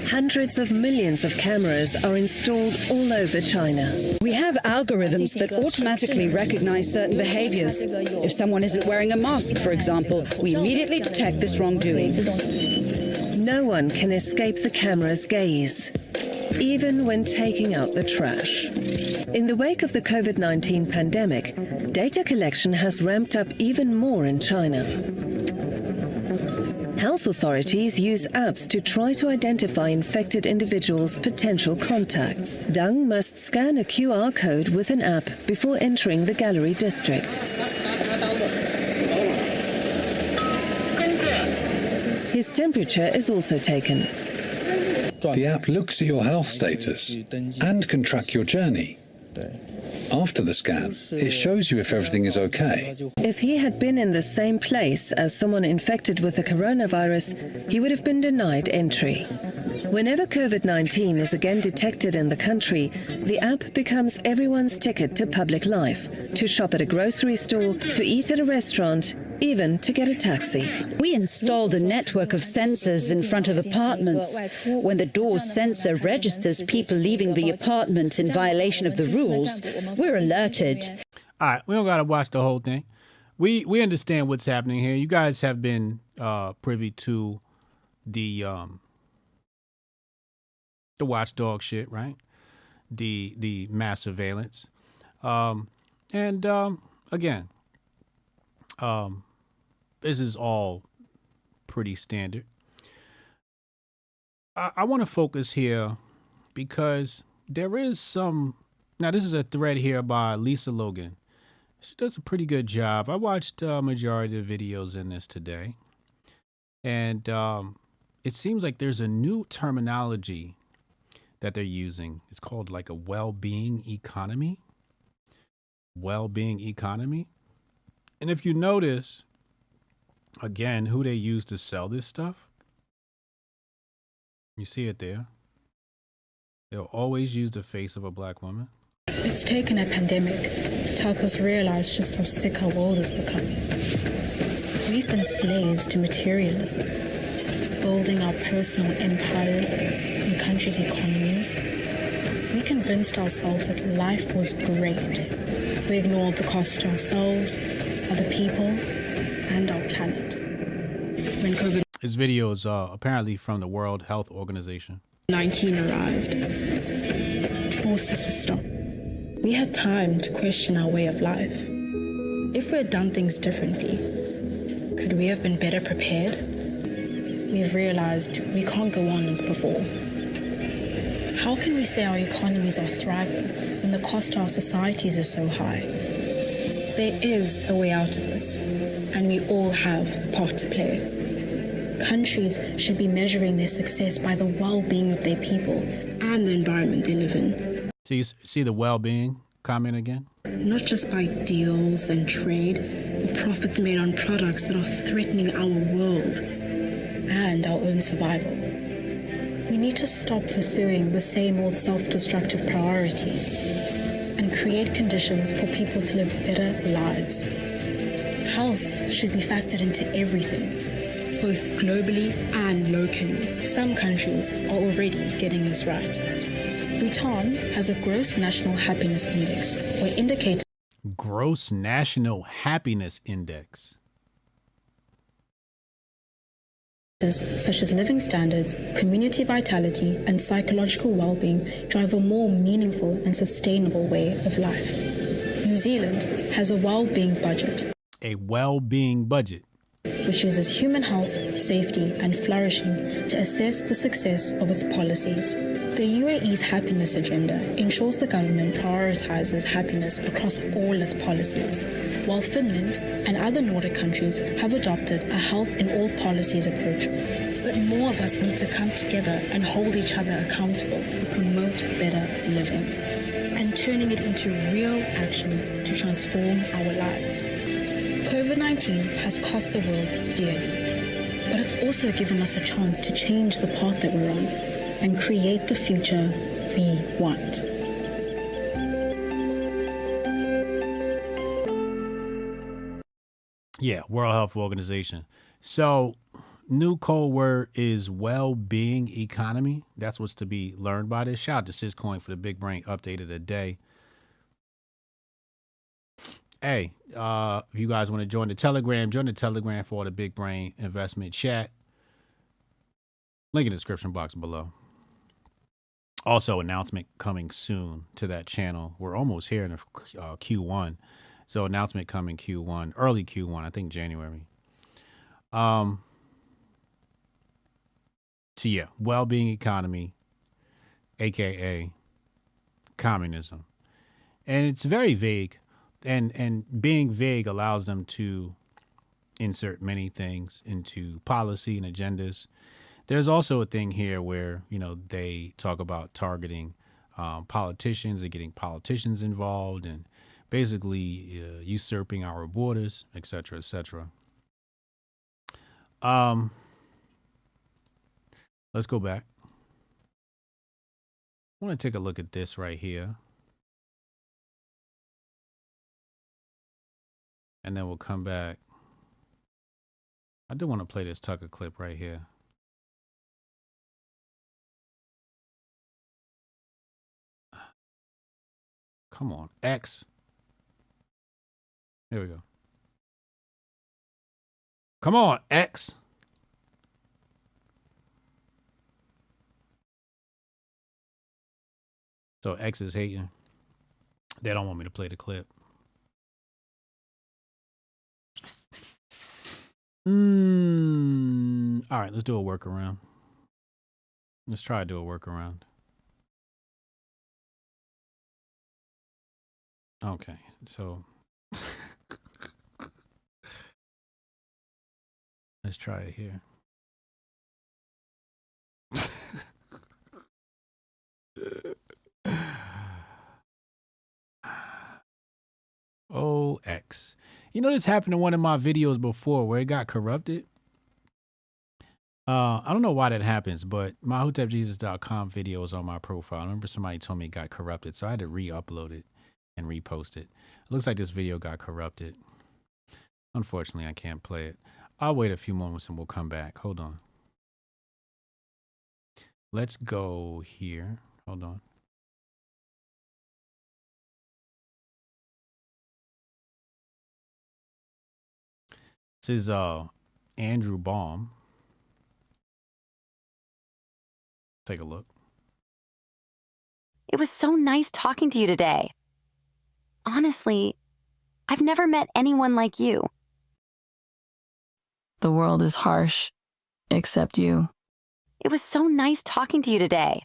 Hundreds of millions of cameras are installed all over China. We have algorithms that automatically recognize certain behaviors. If someone isn't wearing a mask, for example, we immediately detect this wrongdoing. No one can escape the camera's gaze, even when taking out the trash. In the wake of the COVID-19 pandemic, data collection has ramped up even more in China. Health authorities use apps to try to identify infected individuals' potential contacts. Deng must scan a QR code with an app before entering the gallery district. His temperature is also taken. The app looks at your health status and can track your journey. After the scan, it shows you if everything is okay. If he had been in the same place as someone infected with the coronavirus, he would have been denied entry. Whenever COVID-19 is again detected in the country, the app becomes everyone's ticket to public life, to shop at a grocery store, to eat at a restaurant, even to get a taxi. We installed a network of sensors in front of apartments. When the door's sensor registers people leaving the apartment in violation of the rules, we're alerted. All right, we don't got to watch the whole thing. We understand what's happening here. You guys have been privy to the watchdog shit, right? The mass surveillance. Again, this is all pretty standard. I want to focus here because there is some. Now, this is a thread here by Lisa Logan. She does a pretty good job. I watched a majority of the videos in this today. And it seems like there's a new terminology that they're using. It's called like a well-being economy. Well-being economy. And if you notice, again, who they use to sell this stuff, you see it there. They'll always use the face of a black woman. It's taken a pandemic to help us realize just how sick our world has become. We've been slaves to materialism, building our personal empires and countries' economies. We convinced ourselves that life was great. We ignored the cost to ourselves, other people, and our planet. When COVID This video is apparently from the World Health Organization. 19 arrived, it forced us to stop. We had time to question our way of life. If we had done things differently, could we have been better prepared? We've realized we can't go on as before. How can we say our economies are thriving when the cost to our societies is so high? There is a way out of this, and we all have a part to play. Countries should be measuring their success by the well-being of their people and the environment they live in. So you see the well-being comment again? Not just by deals and trade, but profits made on products that are threatening our world and our own survival. We need to stop pursuing the same old self-destructive priorities and create conditions for people to live better lives. Health should be factored into everything. both globally and locally. Some countries are already getting this right. Bhutan has a gross national happiness index, where indicators Gross National Happiness Index. such as living standards, community vitality, and psychological well-being drive a more meaningful and sustainable way of life. New Zealand has a well-being budget. A well-being budget. Which uses human health, safety, and flourishing to assess the success of its policies. The UAE's happiness agenda ensures the government prioritizes happiness across all its policies, while Finland and other Nordic countries have adopted a health in all policies approach. But more of us need to come together and hold each other accountable to promote better living, and turning it into real action to transform our lives. COVID-19 has cost the world dearly, but it's also given us a chance to change the path that we're on and create the future we want. Yeah, World Health Organization. So, new code word is well-being economy. That's what's to be learned by this. Shout out to Syscoin for the big brain update of the day. Hey, if you guys want to join the Telegram for the big brain investment chat. Link in the description box below. Also, announcement coming soon to that channel. We're almost here in the Q1. So announcement coming Q1, early Q1, I think January. So yeah, well-being economy, AKA communism. And it's very vague. And being vague allows them to insert many things into policy and agendas. There's also a thing here where, you know, they talk about targeting politicians and getting politicians involved and basically usurping our borders, et cetera, et cetera. Let's go back. I want to take a look at this right here. And then we'll come back. I do want to play this Tucker clip right here. Come on, X. Here we go. Come on, X. So X is hating. They don't want me to play the clip. All right, let's do a workaround. Let's try to do a workaround. Okay, so let's try it here. OX. You know, this happened to one of my videos before where it got corrupted. I don't know why that happens, but my HotepJesus.com video is on my profile. I remember somebody told me it got corrupted, so I had to re-upload it and repost it. It looks like this video got corrupted. Unfortunately, I can't play it. I'll wait a few moments and we'll come back. Hold on. Let's go here. Hold on. This is Andrew Baum. Take a look. It was so nice talking to you today. Honestly, I've never met anyone like you. The world is harsh, except you. It was so nice talking to you today.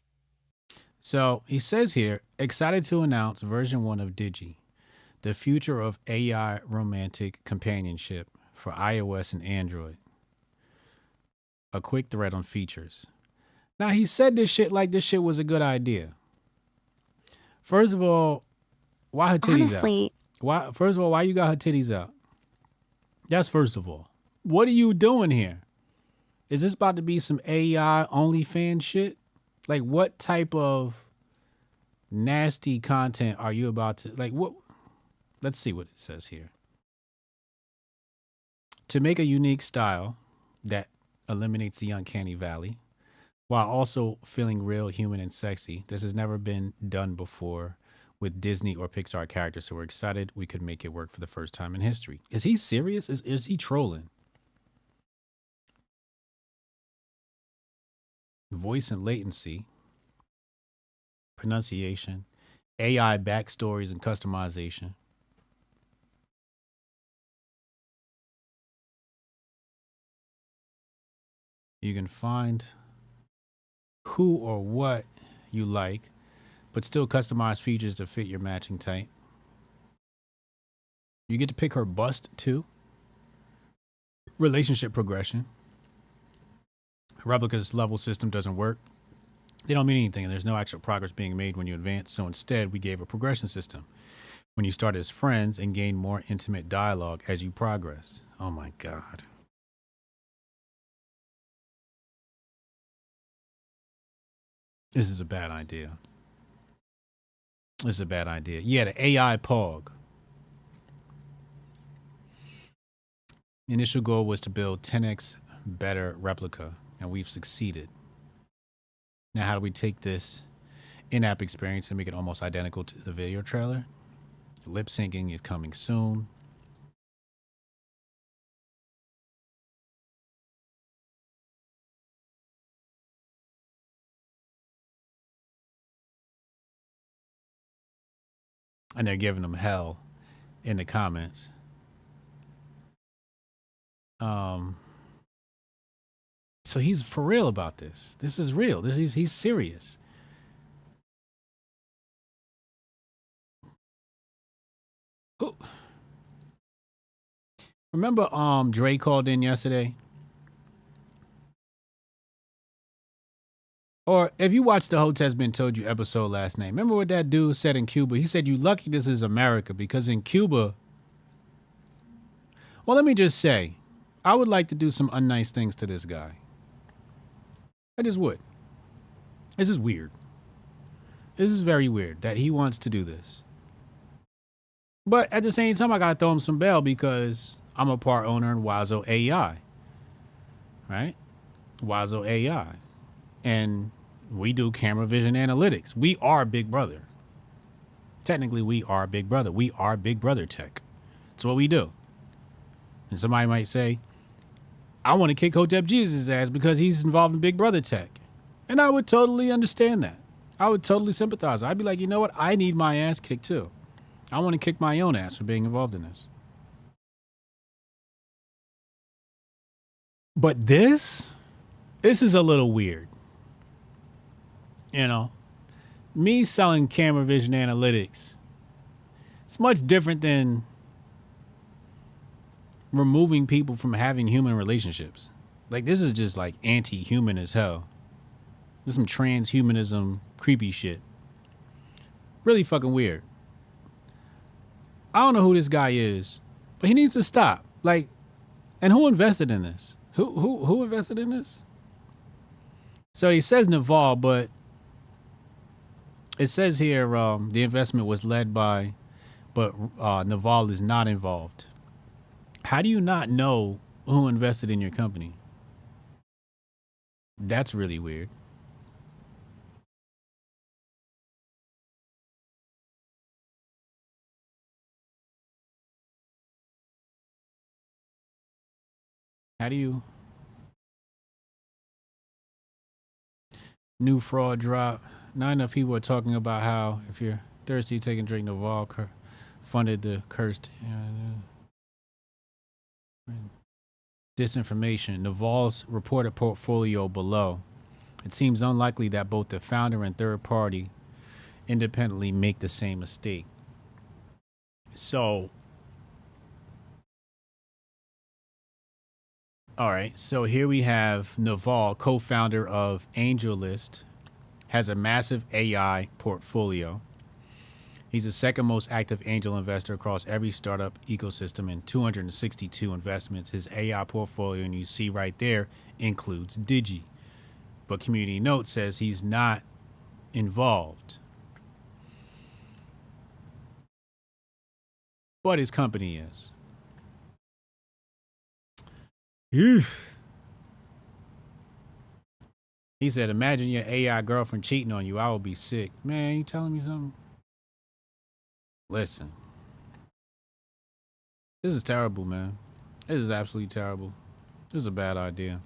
So he says here, excited to announce version 1 of Digi, the future of AI romantic companionship for iOS and Android. A quick thread on features. Now, he said this shit like this shit was a good idea. First of all, why her titties out? First of all, why you got her titties out? That's first of all. What are you doing here? Is this about to be some AI OnlyFans shit? Like, what type of nasty content are you about to, like, what? Let's see what it says here. To make a unique style that eliminates the uncanny valley, while also feeling real, human, and sexy. This has never been done before with Disney or Pixar characters, so we're excited we could make it work for the first time in history. Is he serious? Is he trolling? Voice and latency, pronunciation, AI backstories and customization. You can find who or what you like, but still customize features to fit your matching type. You get to pick her bust too. Relationship progression. Replica's level system doesn't work. They don't mean anything, and there's no actual progress being made when you advance, so instead we gave a progression system. When you start as friends and gain more intimate dialogue as you progress. Oh my God. This is a bad idea. This is a bad idea. Yeah, the AI POG. Initial goal was to build 10x better replica, and we've succeeded. Now, how do we take this in-app experience and make it almost identical to the video trailer? Lip syncing is coming soon. And they're giving them hell in the comments. So he's for real about this. This is real. He's serious. Who? Remember Dre called in yesterday? Or if you watched the Hotep's Been Told You episode last night, remember what that dude said in Cuba? He said, "You lucky this is America, because in Cuba..." Well, let me just say, I would like to do some unnice things to this guy. I just would. This is weird. This is very weird that he wants to do this. But at the same time, I gotta throw him some bail because I'm a part owner in Wazo AI. Right? Wazo AI. And we do camera vision analytics. We are Big Brother. Technically, we are Big Brother. We are Big Brother tech. That's what we do. And somebody might say, I want to kick Hotep Jesus' ass because he's involved in Big Brother tech. And I would totally understand that. I would totally sympathize. I'd be like, you know what? I need my ass kicked too. I want to kick my own ass for being involved in this. But this is a little weird. You know, me selling camera vision analytics, it's much different than removing people from having human relationships. Like, this is just like anti-human as hell. This is some transhumanism creepy shit. Really fucking weird. I don't know who this guy is, but he needs to stop. Like, and who invested in this? Who invested in this? So he says Naval, but it says here the investment was led by, but Naval is not involved. How do you not know who invested in your company? That's really weird. How do you... New fraud drop. Not enough people are talking about how if you're thirsty, take and drink Naval funded the cursed disinformation. Naval's reported portfolio below. It seems unlikely that both the founder and third party independently make the same mistake. So, all right. So here we have Naval, co-founder of AngelList, has a massive AI portfolio. He's the second most active angel investor across every startup ecosystem in 262 investments. His AI portfolio, and you see right there, includes Digi. But Community Note says he's not involved. But his company is. Eesh. He said, imagine your AI girlfriend cheating on you. I would be sick. Man, you telling me something? Listen. This is terrible, man. This is absolutely terrible. This is a bad idea.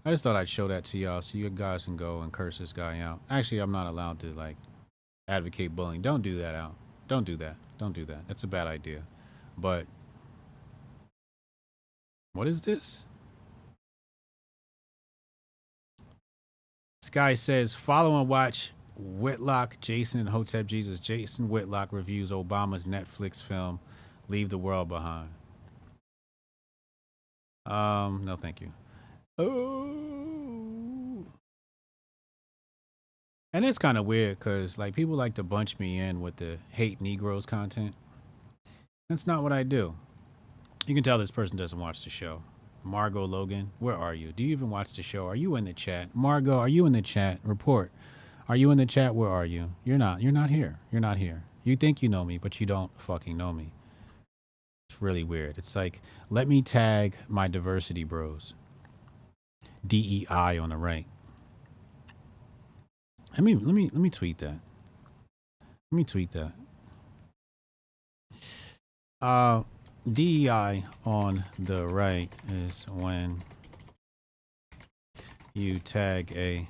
I just thought I'd show that to y'all so you guys can go and curse this guy out. Actually, I'm not allowed to, like, advocate bullying. Don't do that, Al. Don't do that. Don't do that. That's a bad idea. But what is this? This guy says, follow and watch Whitlock, Jason, and Hotep Jesus. Jason Whitlock reviews Obama's Netflix film, Leave the World Behind. No, thank you. Oh. And it's kind of weird because, like, people like to bunch me in with the hate Negroes content. That's not what I do. You can tell this person doesn't watch the show. Margot Logan, where are you? Do you even watch the show? Are you in the chat? Margot, are you in the chat? Report. Are you in the chat? Where are you? You're not. You're not here. You're not here. You think you know me, but you don't fucking know me. It's really weird. It's like, let me tag my diversity bros. DEI on the right. Let me tweet that. Let me tweet that. DEI on the right is when you tag a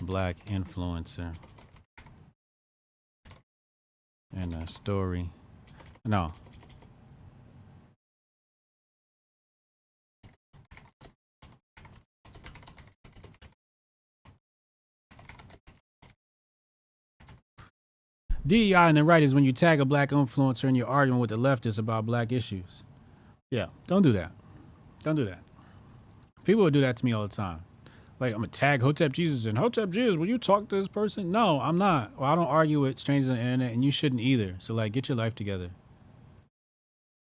black influencer in a story. No. DEI on the right is when you tag a black influencer and you're arguing with the leftists about black issues. Yeah, don't do that. Don't do that. People will do that to me all the time. Like, I'm going to tag Hotep Jesus and Hotep Jesus, will you talk to this person? No, I'm not. Well, I don't argue with strangers on the internet, and you shouldn't either. So, like, get your life together.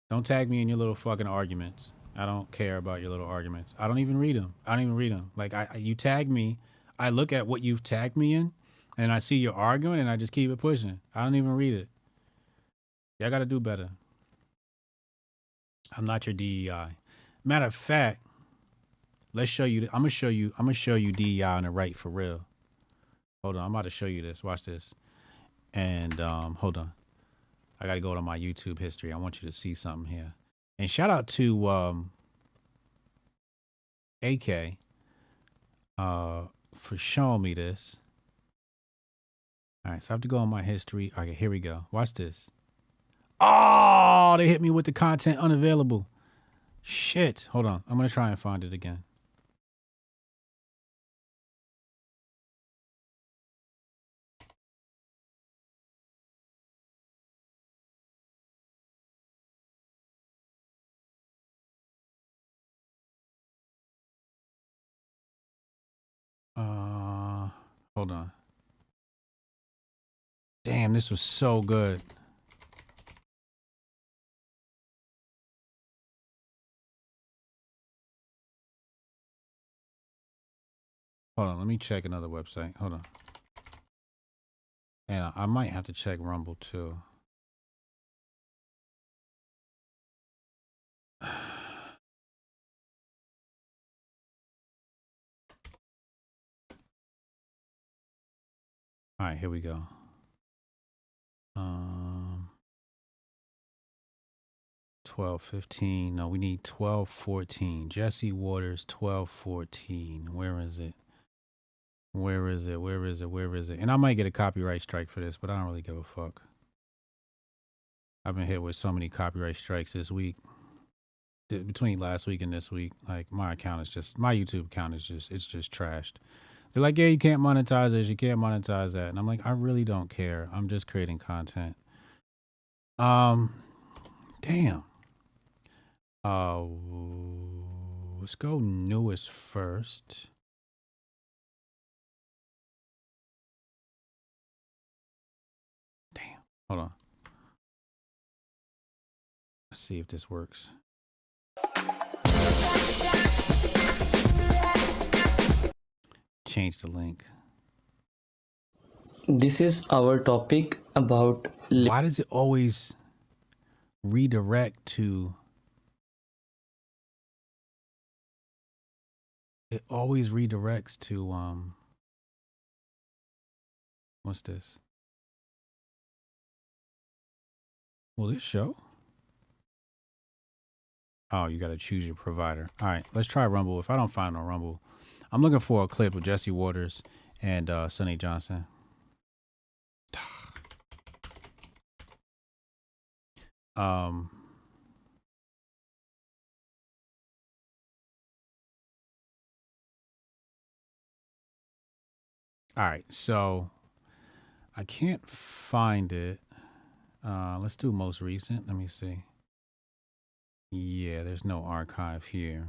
Don't tag me in your little fucking arguments. I don't care about your little arguments. I don't even read them. I don't even read them. Like, you tag me, I look at what you've tagged me in, and I see you're arguing, and I just keep it pushing. I don't even read it. Y'all got to do better. I'm not your DEI. Matter of fact, let's show you. I'm gonna show you DEI on the right for real. Hold on, I'm about to show you this. Watch this. And hold on. I got to go to my YouTube history. I want you to see something here. And shout out to AK for showing me this. All right, so I have to go on my history. Okay, here we go. Watch this. Oh, they hit me with the content unavailable. Shit. Hold on. I'm going to try and find it again. Hold on. Damn, this was so good. Hold on, let me check another website. Hold on. And I might have to check Rumble too. All right, here we go. 12:15. No, we need 12:14. Jesse Waters, 12:14. Where is it? Where is it? Where is it? Where is it? And I might get a copyright strike for this, but I don't really give a fuck. I've been hit with so many copyright strikes this week. Between last week and this week, like my account is just, my YouTube account is just, it's just trashed. They're like, yeah, you can't monetize this, you can't monetize that. And I'm like, I really don't care. I'm just creating content. Damn. Let's go newest first. Damn. Hold on. Let's see if this works. Change the link. This is our topic about... Why does it always redirect to... It always redirects to What's this? Will this show? Oh, you got to choose your provider. All right, let's try Rumble. If I don't find no Rumble, I'm looking for a clip with Jesse Waters and Sonny Johnson. All right, so I can't find it. Let's do most recent. Let me see. Yeah, there's no archive here.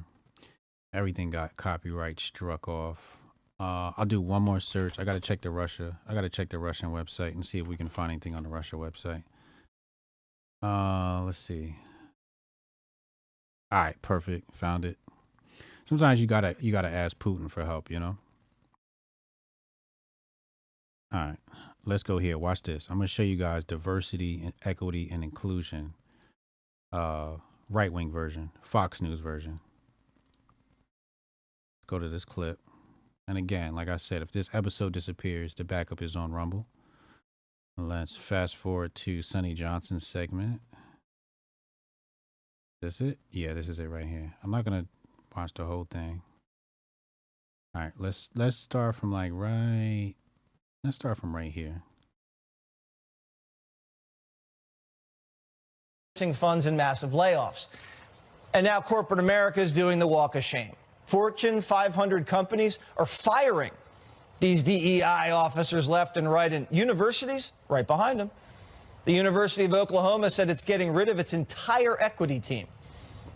Everything got copyright struck off. I'll do one more search. I gotta check the Russian website and see if we can find anything on the Russia website. Let's see. All right, perfect. Found it. Sometimes you gotta ask Putin for help, you know. All right, let's go here. Watch this. I'm gonna show you guys diversity and equity and inclusion. Right-wing version, Fox News version. Let's go to this clip. And again, like I said, if this episode disappears, the backup is on Rumble. Let's fast forward to Sonny Johnson's segment. Is this it? Yeah, this is it right here. I'm not gonna watch the whole thing. All right, let's start from like right. Let's start from right here. Funds and massive layoffs. And now corporate America is doing the walk of shame. Fortune 500 companies are firing these DEI officers left and right, and universities right behind them. The University of Oklahoma said it's getting rid of its entire equity team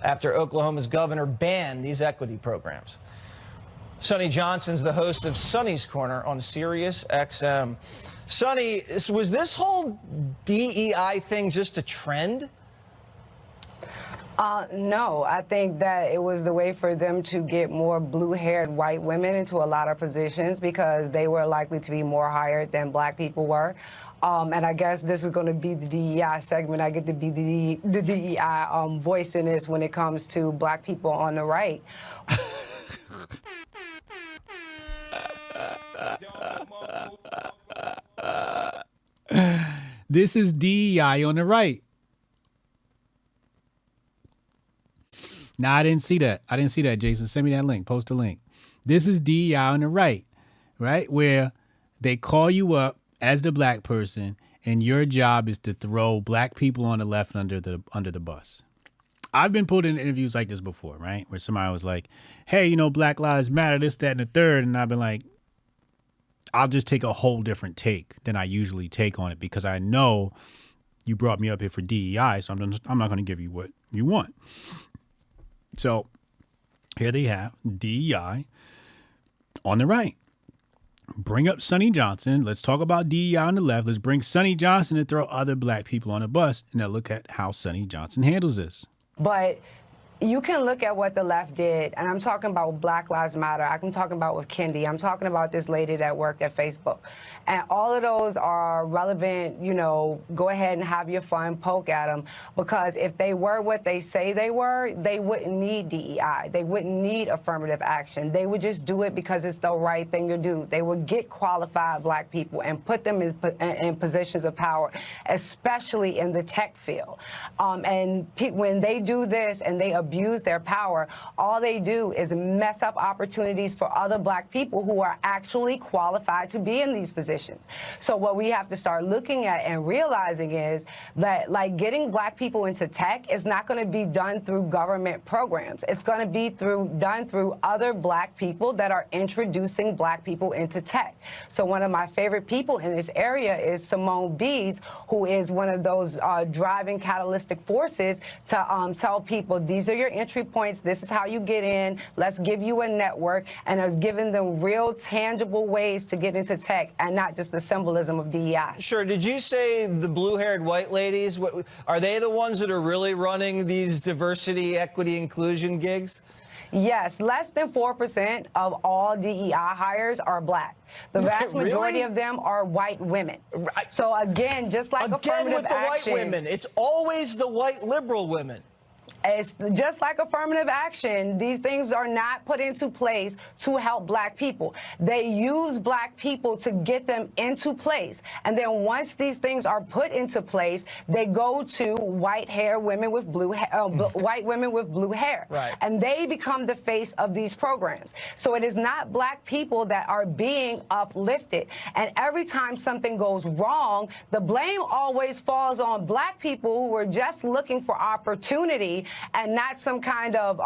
after Oklahoma's governor banned these equity programs. Sonny Johnson's the host of Sonny's Corner on Sirius XM. Sonny, was this whole DEI thing just a trend? No, I think that it was the way for them to get more blue-haired white women into a lot of positions because they were likely to be more hired than black people were. And I guess this is going to be the DEI segment. I get to be the DEI voice in this when it comes to black people on the right. This is DEI on the right. Nah, I didn't see that. Jason. Send me that link. Post a link. This is DEI on the right, where they call you up as the black person, and your job is to throw black people on the left under the bus. I've been put in interviews like this before, right, where somebody was like, "Hey, you know, Black Lives Matter, this, that, and the third," and I've been like, I'll just take a whole different take than I usually take on it because I know you brought me up here for DEI, so I'm not going to give you what you want. So here they have DEI on the right. Bring up Sonny Johnson. Let's talk about DEI on the left. Let's bring Sonny Johnson and throw other black people on the bus, and then look at how Sonny Johnson handles this. But you can look at what the left did, and I'm talking about Black Lives Matter. I'm talking about with Kendi. I'm talking about this lady that worked at Facebook. And all of those are relevant, you know, go ahead and have your fun, poke at them. Because if they were what they say they were, they wouldn't need DEI. They wouldn't need affirmative action. They would just do it because it's the right thing to do. They would get qualified black people and put them in positions of power, especially in the tech field. And when they do this and they abuse their power, all they do is mess up opportunities for other black people who are actually qualified to be in these positions. So what we have to start looking at and realizing is that, like, getting black people into tech is not going to be done through government programs. It's going to be done through other black people that are introducing black people into tech. So one of my favorite people in this area is Simone Bies, who is one of those driving catalytic forces to tell people, these are your entry points, this is how you get in, let's give you a network, and has given them real tangible ways to get into tech and not just the symbolism of DEI. Sure. Did you say the blue-haired white ladies? Are they the ones that are really running these diversity, equity, inclusion gigs? Yes, less than 4% of all DEI hires are black. The vast majority of them are white women. So again, just like affirmative with the action, white women, it's always the white liberal women. It's just like affirmative action. These things are not put into place to help black people. They use black people to get them into place. And then once these things are put into place, they go to white women with blue hair. Right. And they become the face of these programs. So it is not black people that are being uplifted. And every time something goes wrong, the blame always falls on black people who are just looking for opportunity and not some kind of,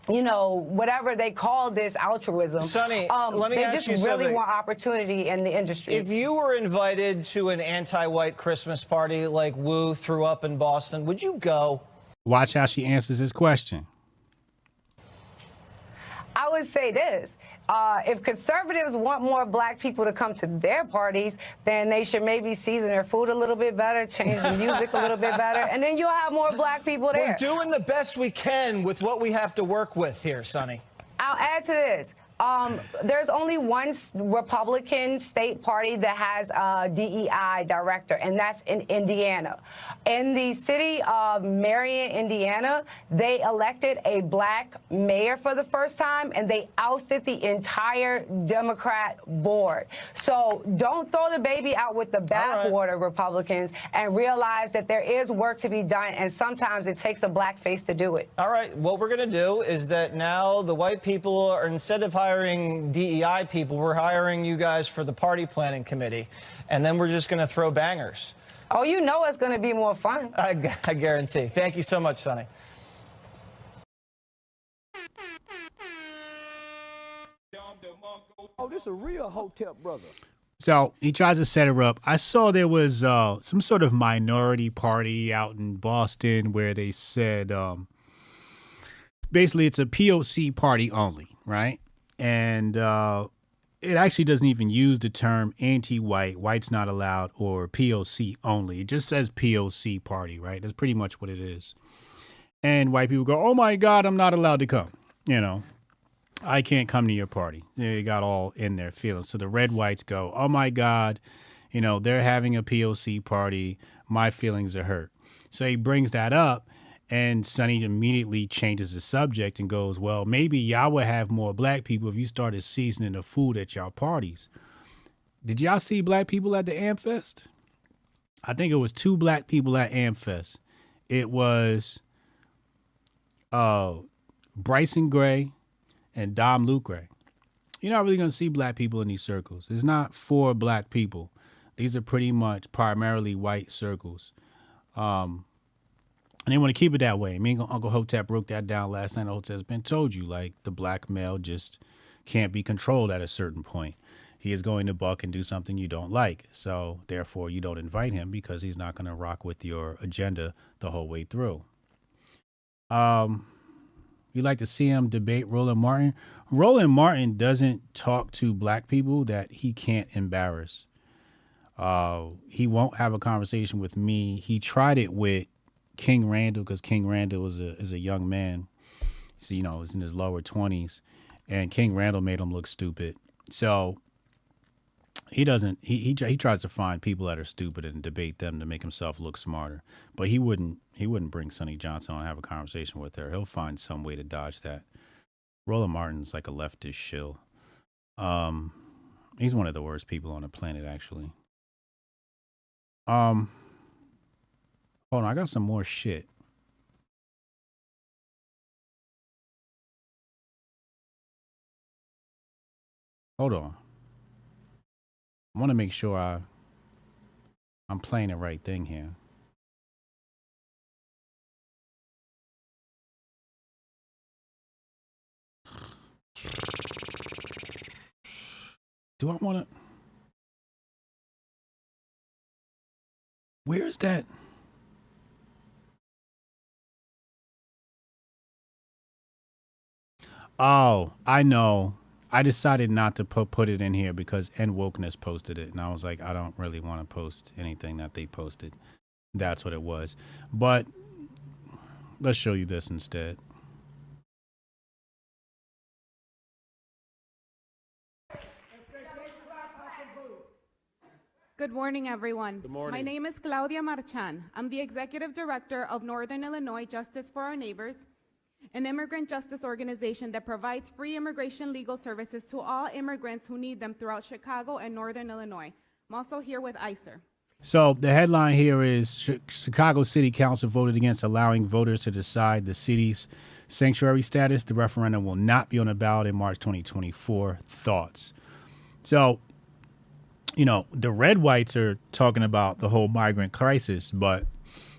you know, whatever they call this altruism. Sonny, let me ask you They just really something. want opportunity in the industry. If you were invited to an anti-white Christmas party like Wu threw up in Boston, would you go? Watch how she answers his question. I would say this. If conservatives want more black people to come to their parties, then they should maybe season their food a little bit better, change the music a little bit better, and then you'll have more black people there. We're doing the best we can with what we have to work with here, Sonny. I'll add to this. There's only one Republican state party that has a DEI director, and that's in Indiana. In the city of Marion, Indiana, they elected a black mayor for the first time, and they ousted the entire Democrat board. So don't throw the baby out with the bathwater, Republicans, and realize that there is work to be done, and sometimes it takes a black face to do it. All right, what we're going to do is that now the white people are, instead of hiring DEI people, we're hiring you guys for the party planning committee, and then we're just going to throw bangers. Oh, you know it's going to be more fun. I guarantee. Thank you so much, Sonny. Oh, this a real Hotep brother. So he tries to set her up. I saw there was some sort of minority party out in Boston where they said basically it's a POC party only, right? And it actually doesn't even use the term anti-white, white's not allowed, or POC only. It just says POC party, right? That's pretty much what it is. And white people go, oh my God, I'm not allowed to come. You know, I can't come to your party. They got all in their feelings. So the red whites go, oh my God, you know, they're having a POC party. My feelings are hurt. So he brings that up. And Sonny immediately changes the subject and goes, well, maybe y'all would have more black people if you started seasoning the food at y'all parties. Did y'all see black people at the AmFest? I think it was 2 black people at AmFest. It was Bryson Gray and Dom Lucre. You're not really going to see black people in these circles. It's not for black people. These are pretty much primarily white circles. And they want to keep it that way. Me and Uncle Hotep broke that down last night. Hotep's been told you, like, the black male just can't be controlled at a certain point. He is going to buck and do something you don't like. So, therefore, you don't invite him because he's not going to rock with your agenda the whole way through. You like to see him debate Roland Martin? Roland Martin doesn't talk to black people that he can't embarrass. He won't have a conversation with me. He tried it with King Randall because King Randall is a young man, so you know, he's in his lower 20s, and King Randall made him look stupid. So he doesn't. He tries to find people that are stupid and debate them to make himself look smarter. But he wouldn't bring Sonny Johnson on and have a conversation with her. He'll find some way to dodge that. Roland Martin's like a leftist shill. He's one of the worst people on the planet, actually. Hold on, I got some more shit. Hold on. I want to make sure I'm playing the right thing here. Do I want to? Where is that? Oh, I know. I decided not to put it in here because N Wokeness posted it. And I was like, I don't really want to post anything that they posted. That's what it was. But let's show you this instead. Good morning, everyone. Good morning. My name is Claudia Marchan. I'm the Executive Director of Northern Illinois Justice for Our Neighbors, an immigrant justice organization that provides free immigration legal services to all immigrants who need them throughout Chicago and Northern Illinois. I'm also here with ICER. So the headline here is Chicago City Council voted against allowing voters to decide the city's sanctuary status. The referendum will not be on the ballot in March 2024. Thoughts? So, you know, the red whites are talking about the whole migrant crisis, but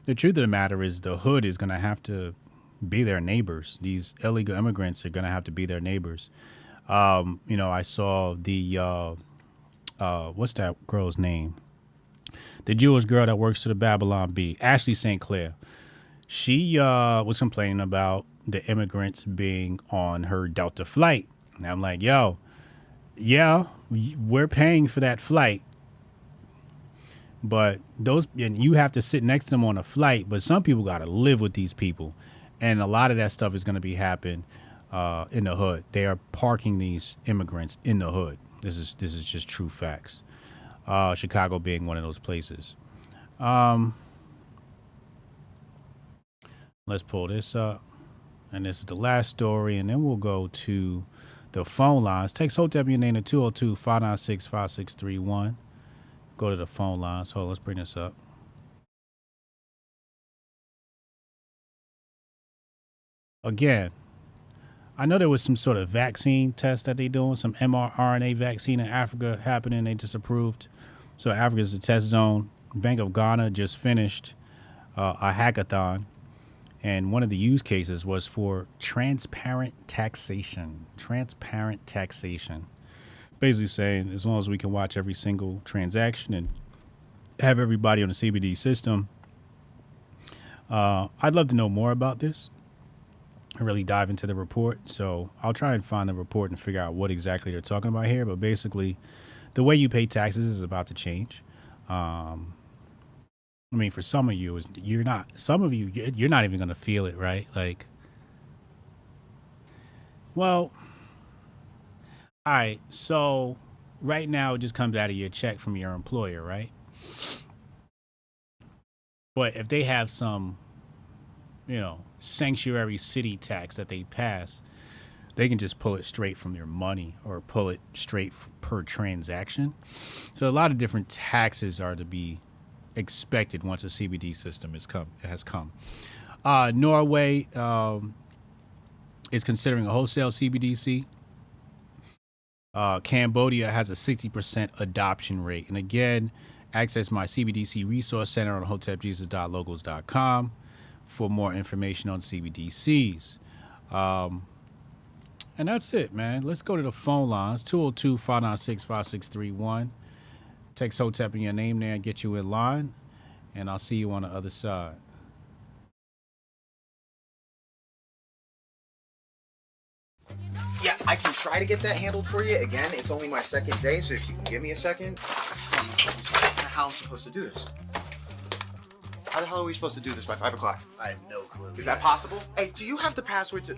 the truth of the matter is the hood is going to have to be their neighbors. These illegal immigrants are going to have to be their neighbors. You know, I saw the, what's that girl's name? The Jewish girl that works for the Babylon Bee, Ashley St. Clair. She was complaining about the immigrants being on her Delta flight. And I'm like, yo, yeah, we're paying for that flight. But and you have to sit next to them on a flight. But some people got to live with these people. And a lot of that stuff is going to be happening in the hood. They are parking these immigrants in the hood. This is just true facts. Chicago being one of those places. Let's pull this up. And this is the last story. And then we'll go to the phone lines. Text Hotep your name to 202-596-5631. Go to the phone lines. Hold on, let's bring this up. Again, I know there was some sort of vaccine test that they're doing, some mRNA vaccine in Africa happening. They just approved. So Africa is a test zone. Bank of Ghana just finished a hackathon. And one of the use cases was for transparent taxation. Transparent taxation. Basically saying as long as we can watch every single transaction and have everybody on the CBD system. I'd love to know more about this. I really dive into the report. So I'll try and find the report and figure out what exactly they're talking about here. But basically, the way you pay taxes is about to change. I mean, for some of you, you're not even going to feel it, right? Like, well, all right. So right now, it just comes out of your check from your employer, right? But if they have some, you know, sanctuary city tax that they pass, they can just pull it straight from their money or pull it straight per transaction. So a lot of different taxes are to be expected once a CBD system has come. Norway is considering a wholesale CBDC. Cambodia has a 60% adoption rate. And again, access my CBDC resource center on hotepjesus.locals.com for more information on CBDCs. And that's it, man. Let's go to the phone lines. 202-596-5631. Text Hotep in your name there and get you in line. And I'll see you on the other side. Yeah, I can try to get that handled for you. Again, it's only my second day, so if you can give me a second. How am I supposed to do this? How the hell are we supposed to do this by 5 o'clock? I have no clue. Is that possible? Hey, do you have the password to...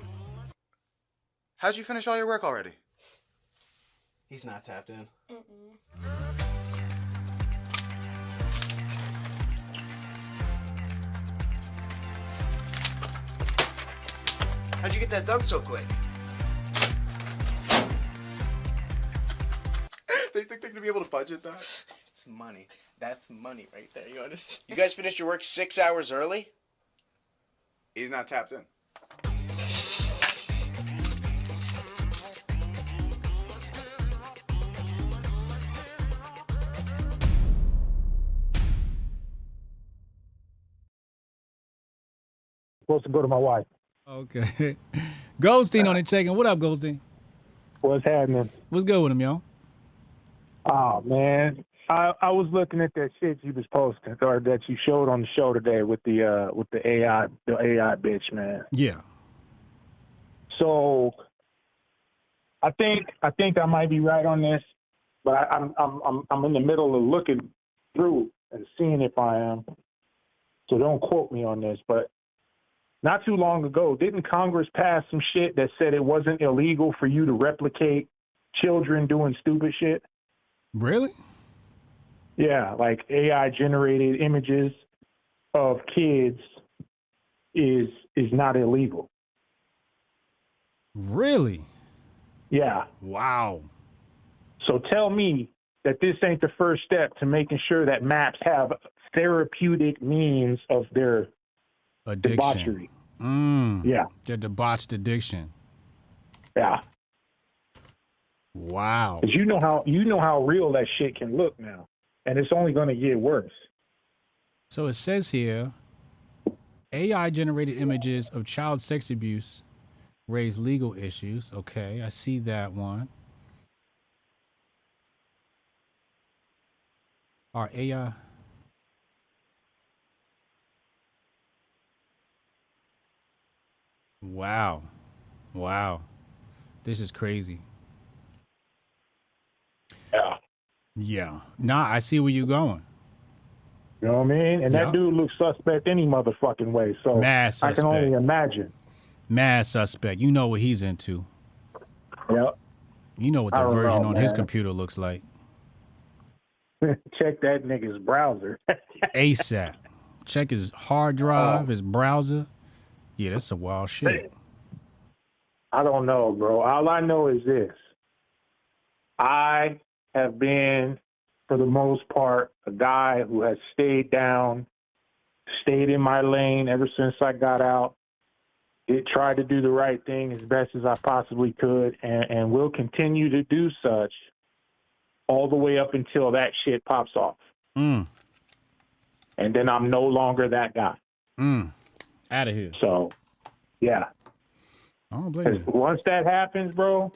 How'd you finish all your work already? He's not tapped in. How'd you get that done so quick? They think they're gonna be able to budget that? It's money. That's money right there, you understand? You guys finished your work 6 hours early? He's not tapped in. Supposed to go to my wife. Okay. Goldstein on the check-in. What up, Goldstein? What's happening? What's good with him, yo? Oh, man. I was looking at that shit you was posting or that you showed on the show today with the AI bitch, man. Yeah. So I think I might be right on this, but I'm in the middle of looking through and seeing if I am. So don't quote me on this, but not too long ago, didn't Congress pass some shit that said it wasn't illegal for you to replicate children doing stupid shit? Really? Yeah, like AI generated images of kids is not illegal. Really? Yeah. Wow. So tell me that this ain't the first step to making sure that maps have therapeutic means of their addiction. debauchery. Yeah. Their debauched addiction. Yeah. Wow. Because you know how real that shit can look now, and it's only going to get worse. So it says here, AI generated images of child sex abuse raise legal issues. Okay, I see that one. Are AI... Wow. Wow. This is crazy. Yeah. Yeah. Nah, I see where you're going. You know what I mean? And that dude looks suspect any motherfucking way. So Mad I can only imagine. Mad suspect. You know what he's into. Yep. You know what the version on his computer looks like. Check that nigga's browser. ASAP. Check his hard drive, his browser. Yeah, that's some wild shit. I don't know, bro. All I know is this. I have been, for the most part, a guy who has stayed down, stayed in my lane ever since I got out. Tried to do the right thing as best as I possibly could, and will continue to do such all the way up until that shit pops off. And then I'm no longer that guy. Out of here. So, yeah. I don't blame you. Once that happens, bro,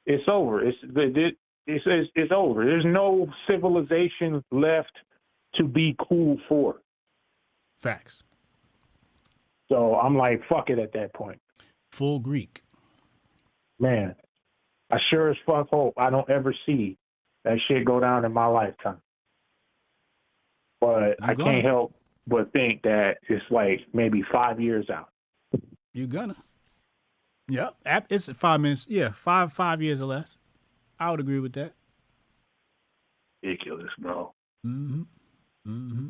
it's over. It's over. There's no civilization left to be cool for. Facts. So I'm like, fuck it at that point. Full Greek. Man, I sure as fuck hope I don't ever see that shit go down in my lifetime. But I can't help but think that it's like maybe 5 years out. You gonna. Yep. It's 5 minutes. Yeah, 5 years or less. I would agree with that. Ridiculous, bro. Mm-hmm. Mm-hmm.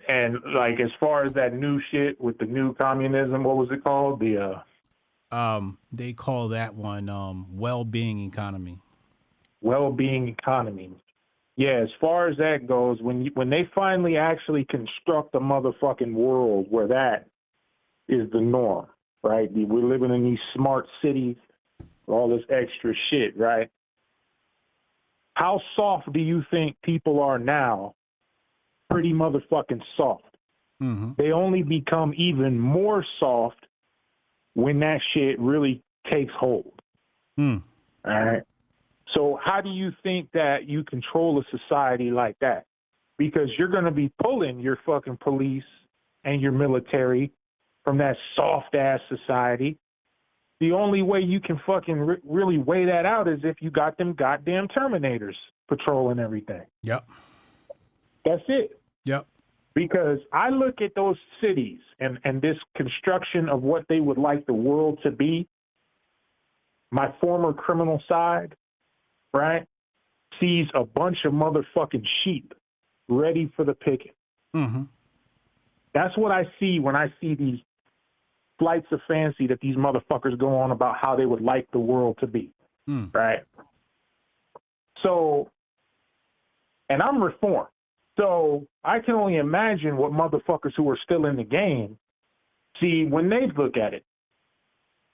And like as far as that new shit with the new communism, what was it called? They call that one well-being economy. Well-being economy. Yeah, as far as that goes, when they finally actually construct a motherfucking world where that is the norm, right? We're living in these smart cities, all this extra shit, right? How soft do you think people are now? Pretty motherfucking soft. Mm-hmm. They only become even more soft when that shit really takes hold. All right. So how do you think that you control a society like that? Because you're going to be pulling your fucking police and your military from that soft ass society. The only way you can fucking really weigh that out is if you got them goddamn Terminators patrolling everything. Yep. That's it. Yep. Because I look at those cities and this construction of what they would like the world to be. My former criminal side, right, sees a bunch of motherfucking sheep ready for the picking. Mm-hmm. That's what I see when I see these flights of fancy that these motherfuckers go on about how they would like the world to be, right? So, and I'm reformed. So I can only imagine what motherfuckers who are still in the game see when they look at it.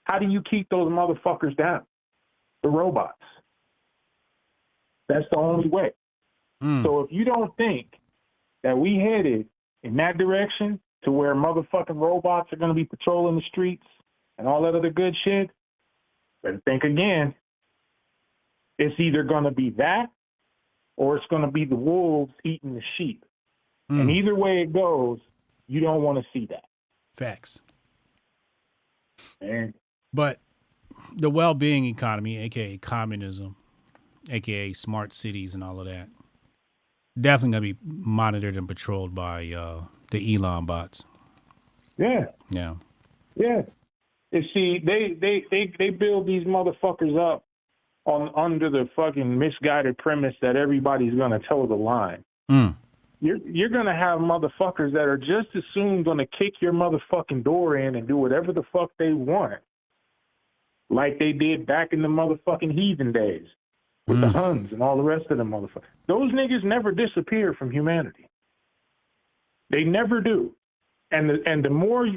How do you keep those motherfuckers down? The robots. That's the only way. So if you don't think that we headed in that direction to where motherfucking robots are going to be patrolling the streets and all that other good shit, better think again. It's either going to be that or it's going to be the wolves eating the sheep. And either way it goes, you don't want to see that. Facts. Man. But the well-being economy, a.k.a. communism, a.k.a. smart cities and all of that, definitely going to be monitored and patrolled by the Elon bots. Yeah. Yeah. Yeah. You see, they build these motherfuckers up under the fucking misguided premise that everybody's gonna toe the line. You're gonna have motherfuckers that are just as soon gonna kick your motherfucking door in and do whatever the fuck they want, like they did back in the motherfucking heathen days with the Huns and all the rest of them motherfuckers. Those niggas never disappear from humanity. They never do. And the more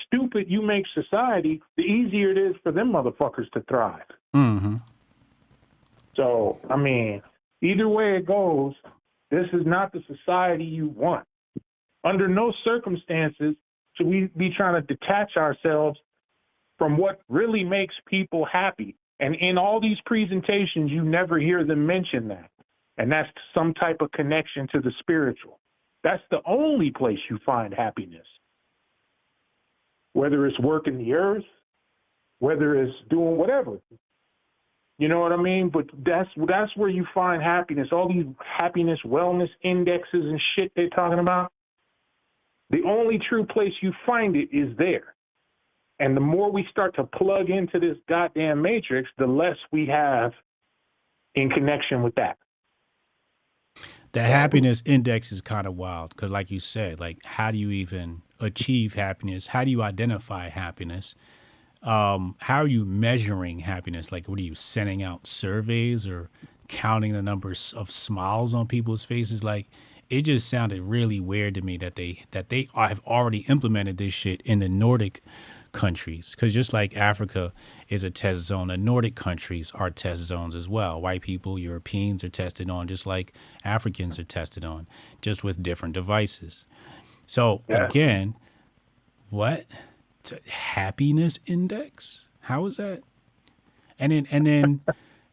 stupid you make society, the easier it is for them motherfuckers to thrive. So, I mean, either way it goes, this is not the society you want. Under no circumstances should we be trying to detach ourselves from what really makes people happy. And in all these presentations, you never hear them mention that. And that's some type of connection to the spiritual. That's the only place you find happiness. Whether it's working the earth, whether it's doing whatever. You know what I mean? But that's where you find happiness. All these happiness wellness indexes and shit they're talking about. The only true place you find it is there. And the more we start to plug into this goddamn matrix, the less we have in connection with that. The happiness index is kind of wild because, like you said, like, how do you even achieve happiness? How do you identify happiness? How are you measuring happiness? Like, what are you sending out surveys or counting the numbers of smiles on people's faces? Like, it just sounded really weird to me that they have already implemented this shit in the Nordic countries, because just like Africa is a test zone, the Nordic countries are test zones as well. White people, Europeans are tested on just like Africans are tested on, just with different devices. So again, what? Happiness index? How is that? And then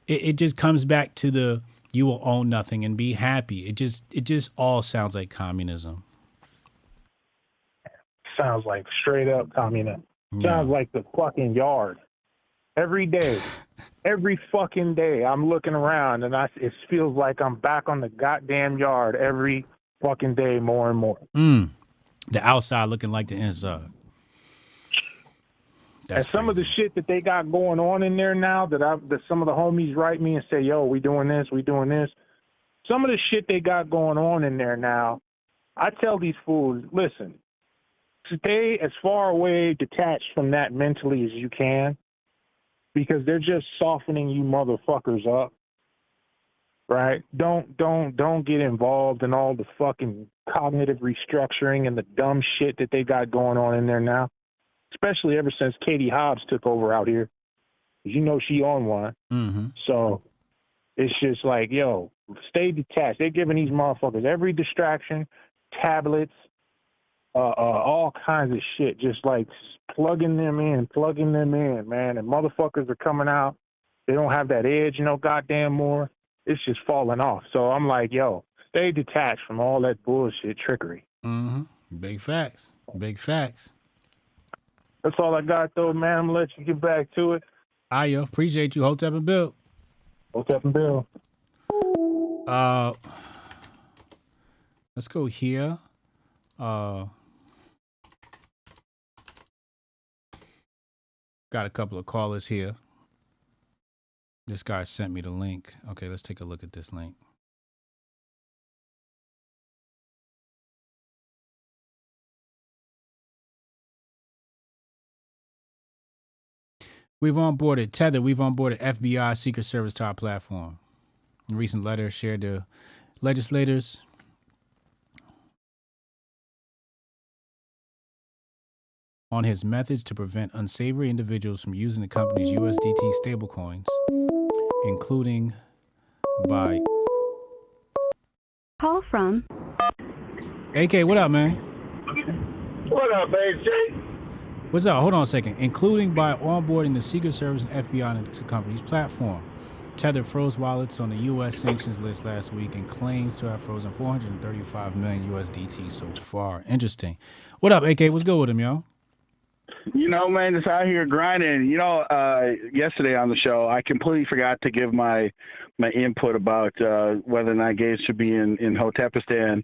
it just comes back to the you will own nothing and be happy. It just all sounds like communism. Sounds like straight up communism. Sounds like the fucking yard. Every day, every fucking day, I'm looking around and it feels like I'm back on the goddamn yard every fucking day more and more. The outside looking like the inside. And some of the shit that they got going on in there now that some of the homies write me and say, yo, we doing this, we doing this. Some of the shit they got going on in there now, I tell these fools, listen, stay as far away, detached from that mentally as you can, because they're just softening you motherfuckers up, right? Don't get involved in all the fucking cognitive restructuring and the dumb shit that they got going on in there now, especially ever since Katie Hobbs took over out here. You know she on one. So it's just like, yo, stay detached. They're giving these motherfuckers every distraction, tablets, all kinds of shit, just like plugging them in, man. And motherfuckers are coming out. They don't have that edge no goddamn more. It's just falling off. So I'm like, yo, stay detached from all that bullshit trickery. Big facts. Big facts. That's all I got, though, man. I'm going to let you get back to it. Yo, appreciate you, Hotep and Bill. Hotep and Bill. Let's go here. Got a couple of callers here. This guy sent me the link. Okay, let's take a look at this link. We've onboarded Tether. We've onboarded FBI Secret Service to our platform. A recent letter shared to legislators on his methods to prevent unsavory individuals from using the company's USDT stablecoins, including by... Call from... AK, what up, man? What up, AJ? What's up? Hold on a second. Including by onboarding the Secret Service and FBI into the company's platform. Tether froze wallets on the U.S. sanctions list last week and claims to have frozen 435 million USDT so far. Interesting. What up, AK? What's good with him, yo? You know, man, just out here grinding. You know, yesterday on the show, I completely forgot to give my input about whether or not gays should be in Hotepistan.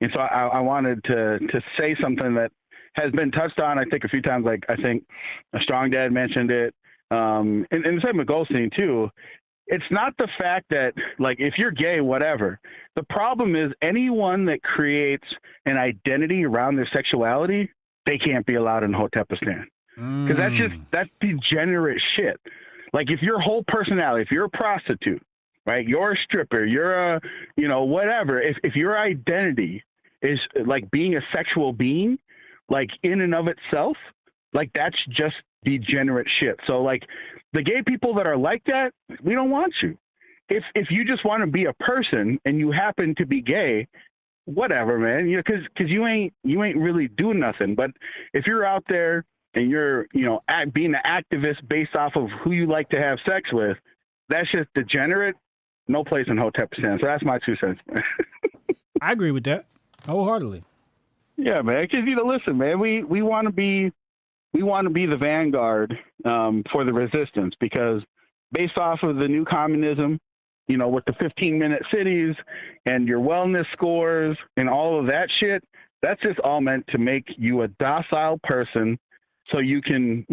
And so I wanted to say something that has been touched on, I think, a few times. Like, I think a Strong Dad mentioned it. And the same with Goldstein, too. it's not the fact that, like, if you're gay, whatever. The problem is anyone that creates an identity around their sexuality, they can't be allowed in Hotepistan. Because that's degenerate shit. Like, if your whole personality, if you're a prostitute, right, you're a stripper, you're a, whatever. If your identity is like being a sexual being, like in and of itself, like that's just degenerate shit. So like the gay people that are like that, we don't want you. If you just want to be a person and you happen to be gay, whatever, man, because you ain't really doing nothing. But if you're out there and you're, being an activist based off of who you like to have sex with, that's just degenerate. No place in Hotepistan. So that's my 2 cents, man. I agree with that wholeheartedly. Yeah, man. Because listen, man, we want to be the vanguard for the resistance, because based off of the new communism, with the 15-minute cities and your wellness scores and all of that shit, that's just all meant to make you a docile person so you can,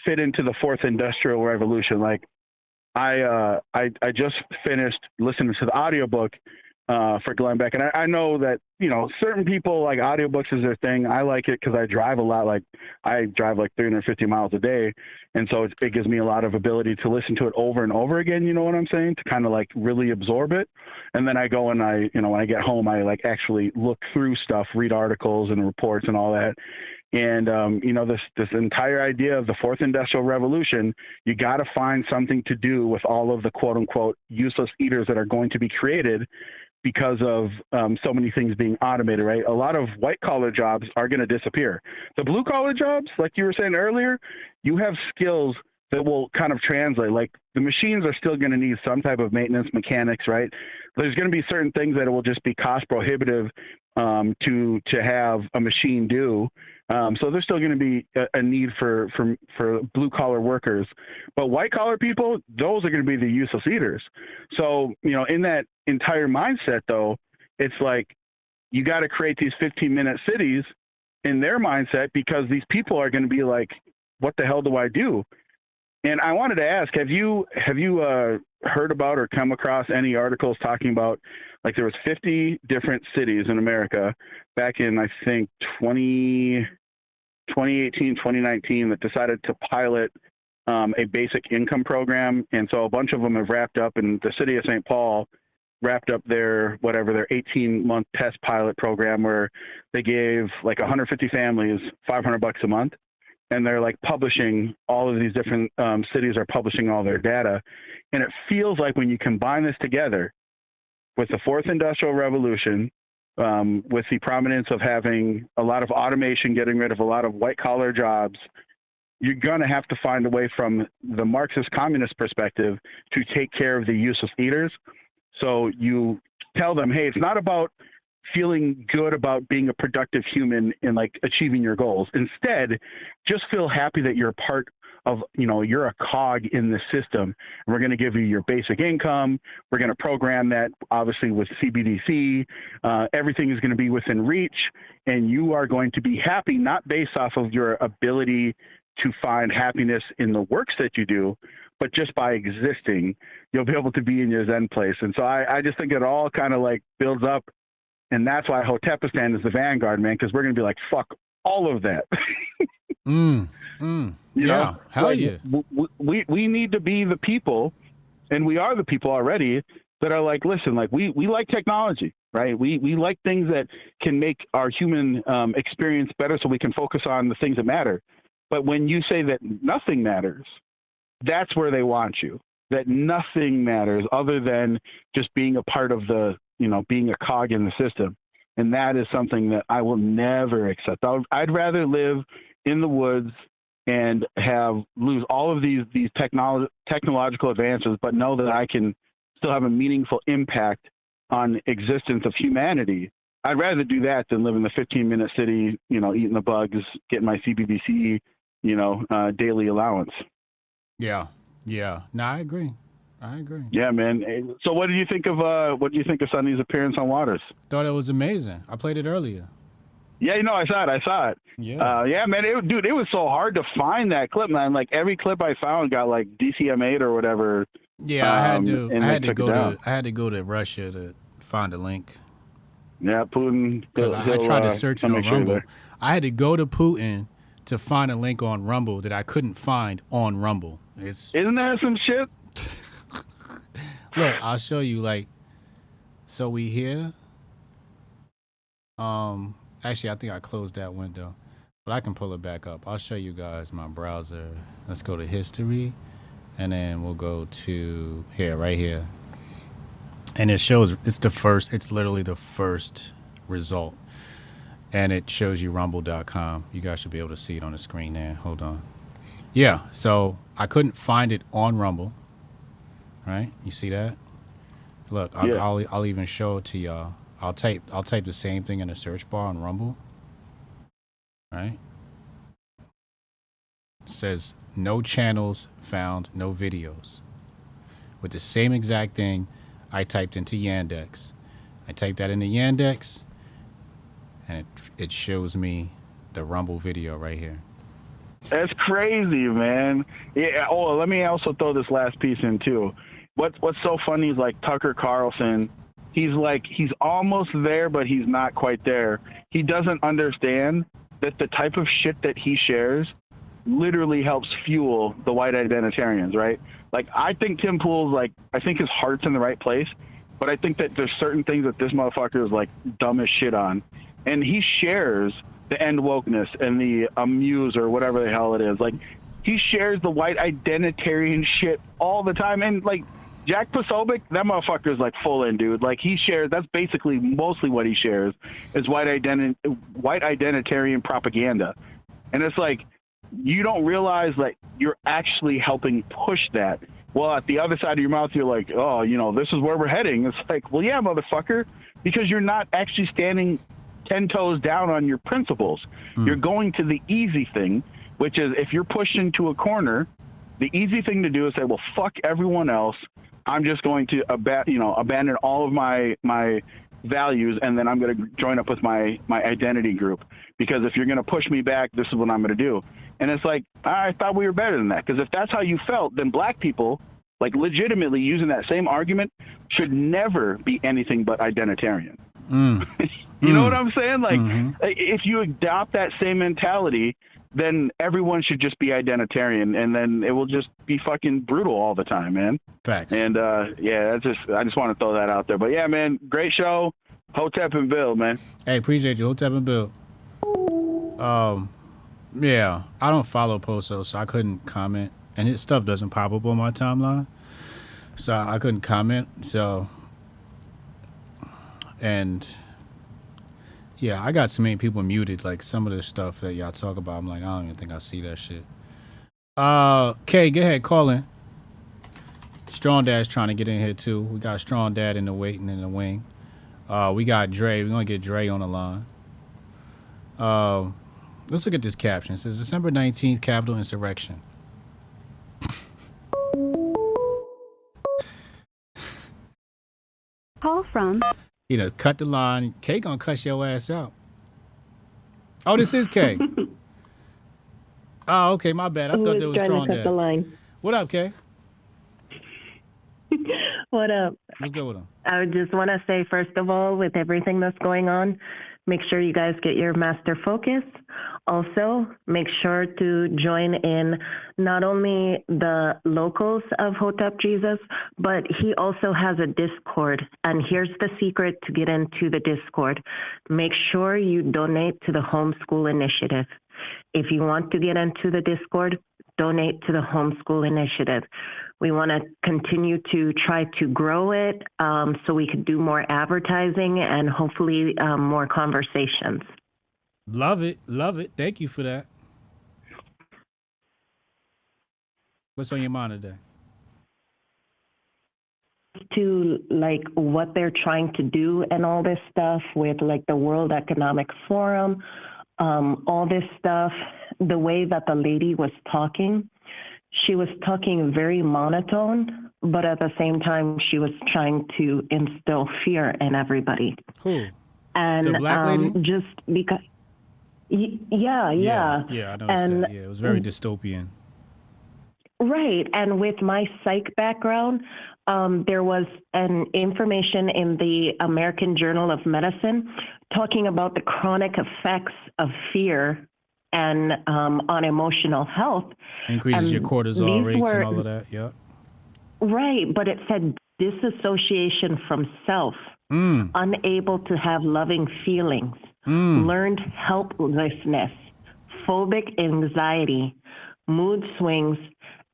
fit into the fourth industrial revolution. Like I just finished listening to the audiobook for Glenn Beck, and I know that certain people like audiobooks is their thing. I like it because I drive a lot. Like I drive like 350 miles a day, and so it gives me a lot of ability to listen to it over and over again. You know what I'm saying? To kind of like really absorb it, and then I go and when I get home, I like actually look through stuff, read articles and reports and all that. And, this entire idea of the fourth industrial revolution, you got to find something to do with all of the quote unquote useless eaters that are going to be created because of so many things being automated, right? A lot of white collar jobs are going to disappear. The blue collar jobs, like you were saying earlier, you have skills that will kind of translate. Like the machines are still going to need some type of maintenance, mechanics, right? There's going to be certain things that it will just be cost prohibitive to have a machine do. So there's still going to be a need for blue collar workers, but white collar people, those are going to be the useless eaters. So, in that entire mindset though, it's like, you got to create these 15-minute cities in their mindset, because these people are going to be like, what the hell do I do? And I wanted to ask, have you heard about or come across any articles talking about, like, there was 50 different cities in America back in, I think, 2018, 2019, that decided to pilot a basic income program. And so a bunch of them have wrapped up, and the city of St. Paul wrapped up their 18-month test pilot program, where they gave like 150 families $500 a month. And they're like publishing, all of these different cities are publishing all their data. And it feels like when you combine this together with the fourth industrial revolution, with the prominence of having a lot of automation, getting rid of a lot of white collar jobs, you're going to have to find a way from the Marxist communist perspective to take care of the useless eaters. So you tell them, hey, it's not about feeling good about being a productive human and like achieving your goals. Instead, just feel happy that you're a part of, you're a cog in the system. We're going to give you your basic income. We're going to program that obviously with CBDC. Everything is going to be within reach, and you are going to be happy, not based off of your ability to find happiness in the works that you do, but just by existing, you'll be able to be in your Zen place. And so I just think it all kind of like builds up. And that's why Hotepistan is the vanguard, man, because we're going to be like, fuck all of that. Yeah, hell like, yeah. We need to be the people, and we are the people already, that are like, listen, like we like technology, right? We like things that can make our human experience better so we can focus on the things that matter. But when you say that nothing matters, that's where they want you, that nothing matters other than just being a part of the, being a cog in the system. And that is something that I will never accept. I'd rather live in the woods and lose all of these technological advances, but know that I can still have a meaningful impact on existence of humanity. I'd rather do that than live in the 15-minute city, eating the bugs, getting my CBDC, daily allowance. Yeah. No, I agree. Yeah, man. So what do you think of Sonny's appearance on Waters? Thought it was amazing. I played it earlier. Yeah, I saw it. Yeah. Yeah, man. It was so hard to find that clip, man. Like every clip I found got like DCM8 or whatever Yeah, I had to. and I they had to took it go down. to. I had to go to Russia to find a link. Yeah, Putin. I tried to search it he'll on make sure Rumble. there. I had to go to Putin to find a link on Rumble that I couldn't find on Rumble. Isn't that some shit? Look, I'll show you. Like, so we here. Actually, I think I closed that window, but I can pull it back up. I'll show you guys my browser. Let's go to history, and then we'll go to here, right here. And it shows, it's literally the first result. And it shows you rumble.com. You guys should be able to see it on the screen there. Hold on. Yeah, so I couldn't find it on Rumble. Right? You see that? Look, I'll even show it to y'all. I'll type the same thing in the search bar on Rumble. Right? It says no channels found, no videos. With the same exact thing I typed into Yandex. I typed that into Yandex, and it shows me the Rumble video right here. That's crazy, man. Yeah. Oh, let me also throw this last piece in too. What's so funny is like Tucker Carlson. He's almost there, but he's not quite there. He doesn't understand that the type of shit that he shares literally helps fuel the white identitarians, right? Like, I think Tim Pool's I think his heart's in the right place, but I think that there's certain things that this motherfucker is dumb as shit on. And he shares the end wokeness and the amuse or whatever the hell it is. He shares the white identitarian shit all the time. And Jack Posobiec, that motherfucker is full in, dude. He shares, that's basically mostly what he shares is white identitarian propaganda. And it's you don't realize you're actually helping push that. Well, at the other side of your mouth, you're like, oh, this is where we're heading. It's well, yeah, motherfucker, because you're not actually standing 10 toes down on your principles. You're going to the easy thing, which is if you're pushed into a corner, the easy thing to do is say, well, fuck everyone else. I'm just going to abandon all of my values, and then I'm going to join up with my identity group. Because if you're going to push me back, this is what I'm going to do. And it's I thought we were better than that. Because if that's how you felt, then black people, legitimately using that same argument, should never be anything but identitarian. You know what I'm saying? If you adopt that same mentality, then everyone should just be identitarian, and then it will just be fucking brutal all the time, man. Facts. And I just want to throw that out there. But yeah, man, great show. Hotep and Bill, man. Hey, appreciate you, Hotep and Bill. Yeah, I don't follow Poso, so I couldn't comment, and his stuff doesn't pop up on my timeline, so I couldn't comment. So, and yeah, I got so many people muted. Some of the stuff that y'all talk about, I'm I don't even think I see that shit. Kay, go ahead, call in. Strong Dad's trying to get in here too. We got Strong Dad in the waiting in the wing. We got Dre. We're gonna get Dre on the line. Let's look at this caption. It says December 19th, Capitol insurrection. Call from. Cut the line. Kay gonna cuss your ass out. Oh, this is Kay. Oh, okay, my bad. I thought there was Strong Dad. The line. What up, Kay? What up? Let's go with him. I just want to say, first of all, with everything that's going on, make sure you guys get your master focus. Also, make sure to join in not only the locals of Hotep Jesus, but he also has a Discord. And here's the secret to get into the Discord. Make sure you donate to the Homeschool Initiative. If you want to get into the Discord, donate to the Homeschool Initiative. We want to continue to try to grow it so we could do more advertising and hopefully more conversations. Love it. Love it. Thank you for that. What's on your mind today? To what they're trying to do and all this stuff with the World Economic Forum, all this stuff, the way that the lady was talking, she was talking very monotone, but at the same time, she was trying to instill fear in everybody. Who? And the black lady? Just because, yeah. Yeah, I noticed that. Yeah, it was very dystopian. Right. And with my psych background, there was an information in the American Journal of Medicine talking about the chronic effects of fear and on emotional health. Increases your cortisol rates and all of that. Yeah. Right. But it said disassociation from self, unable to have loving feelings, learned helplessness, phobic anxiety, mood swings,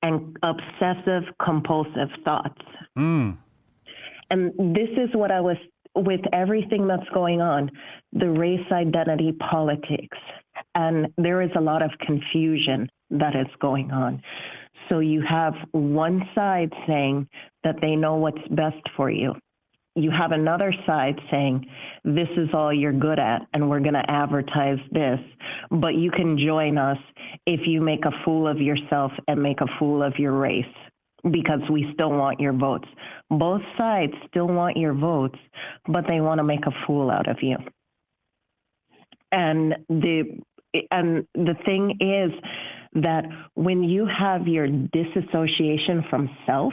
and obsessive compulsive thoughts. And this is what I was, with everything that's going on, the race identity politics. And there is a lot of confusion that is going on. So you have one side saying that they know what's best for you. You have another side saying, this is all you're good at, and we're going to advertise this, but you can join us if you make a fool of yourself and make a fool of your race, because we still want your votes. Both sides still want your votes, but they want to make a fool out of you. And the thing is that when you have your disassociation from self,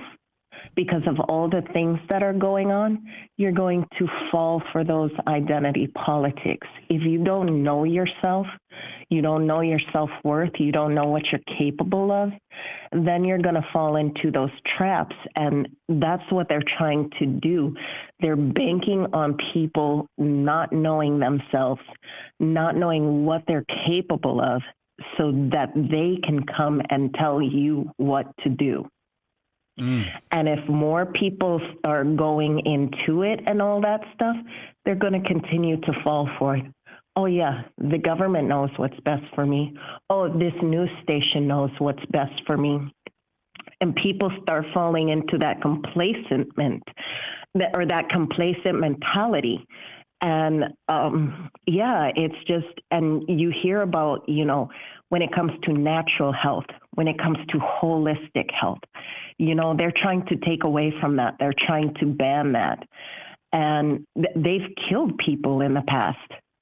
because of all the things that are going on, you're going to fall for those identity politics. If you don't know yourself, you don't know your self-worth, you don't know what you're capable of, then you're going to fall into those traps. And that's what they're trying to do. They're banking on people not knowing themselves, not knowing what they're capable of, so that they can come and tell you what to do. And if more people start going into it and all that stuff, they're going to continue to fall for it. Oh, yeah, the government knows what's best for me. Oh, this news station knows what's best for me. And people start falling into that complacent mentality. And yeah, it's just, and you hear about, you know, when it comes to natural health, when it comes to holistic health, you know, they're trying to take away from that. They're trying to ban that. And they've killed people in the past,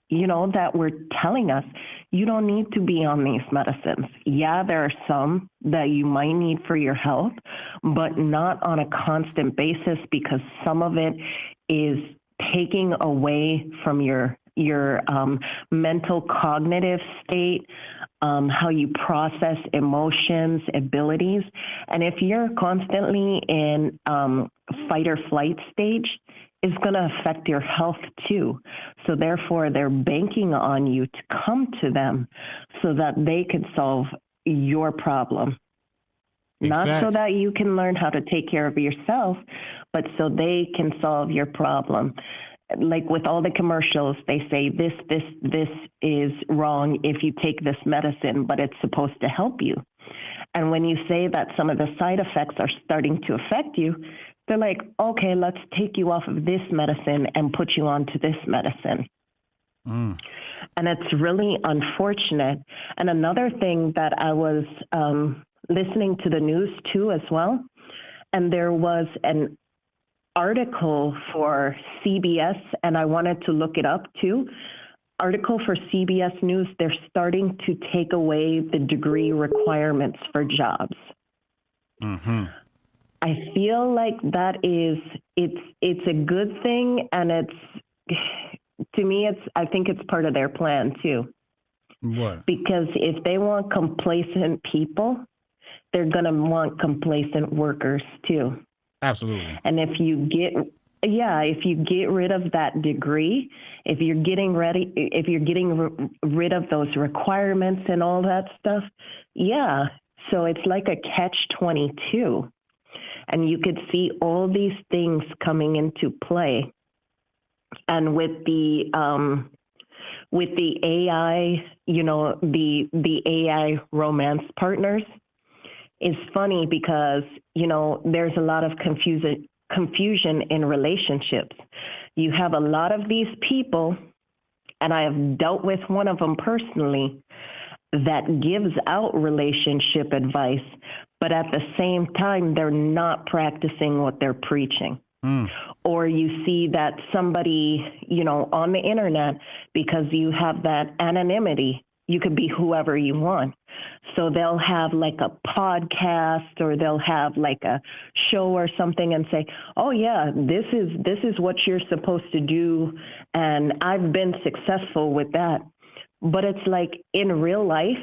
you know, that were telling us, you don't need to be on these medicines. Yeah, there are some that you might need for your health, but not on a constant basis, because some of it is taking away from your mental cognitive state, how you process emotions, abilities. And if you're constantly in fight or flight stage, it's going to affect your health too. So therefore, they're banking on you to come to them so that they can solve your problem. Not so that you can learn how to take care of yourself, but so they can solve your problem. Like with all the commercials, they say this is wrong if you take this medicine, but it's supposed to help you. And when you say that some of the side effects are starting to affect you, they're like, okay, let's take you off of this medicine and put you onto this medicine. And it's really unfortunate. And another thing that I was listening to the news too as well, and there was an article for CBS, and I wanted to look it up too. Article for CBS News, they're starting to take away the degree requirements for jobs. I feel like that is, it's a good thing, and it's, to me, I think it's part of their plan too. What? Because if they want complacent people, they're going to want complacent workers too. Absolutely. And if you get rid of that degree, if you're getting rid of those requirements and all that stuff, yeah. So it's like a catch-22. And you could see all these things coming into play. And with the AI, you know, the AI romance partners, is funny because, you know, there's a lot of confusion in relationships. You have a lot of these people, and I have dealt with one of them personally, that gives out relationship advice, but at the same time, they're not practicing what they're preaching. Or you see that somebody, you know, on the internet, because you have that anonymity, You could be whoever you want. So they'll have like a podcast or they'll have like a show or something and say, oh yeah, this is what you're supposed to do. And I've been successful with that. But it's like in real life,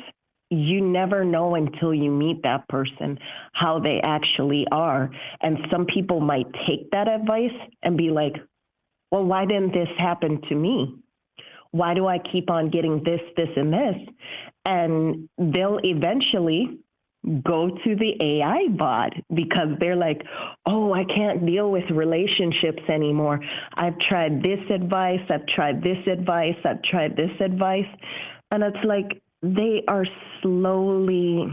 you never know until you meet that person how they actually are. And some people might take that advice and be like, well, why didn't this happen to me? Why do I keep on getting this, and this? And they'll eventually go to the AI bot because they're like, oh, I can't deal with relationships anymore. I've tried this advice. I've tried this advice. I've tried this advice. And it's like they are slowly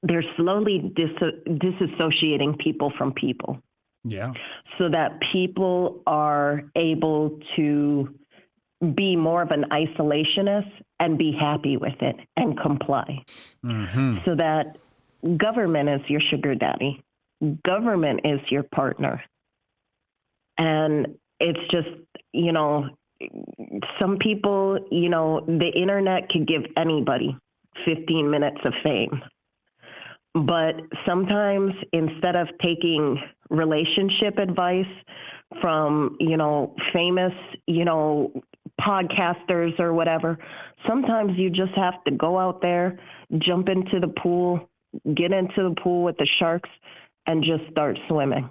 disassociating people from people. Yeah. So that people are able to be more of an isolationist and be happy with it and comply. Mm-hmm. So that government is your sugar daddy. Government is your partner. And it's just, you know, some people, you know, the internet could give anybody 15 minutes of fame. But sometimes instead of taking relationship advice from, you know, famous, you know, podcasters or whatever, sometimes you just have to go out there, jump into the pool, get into the pool with the sharks and just start swimming.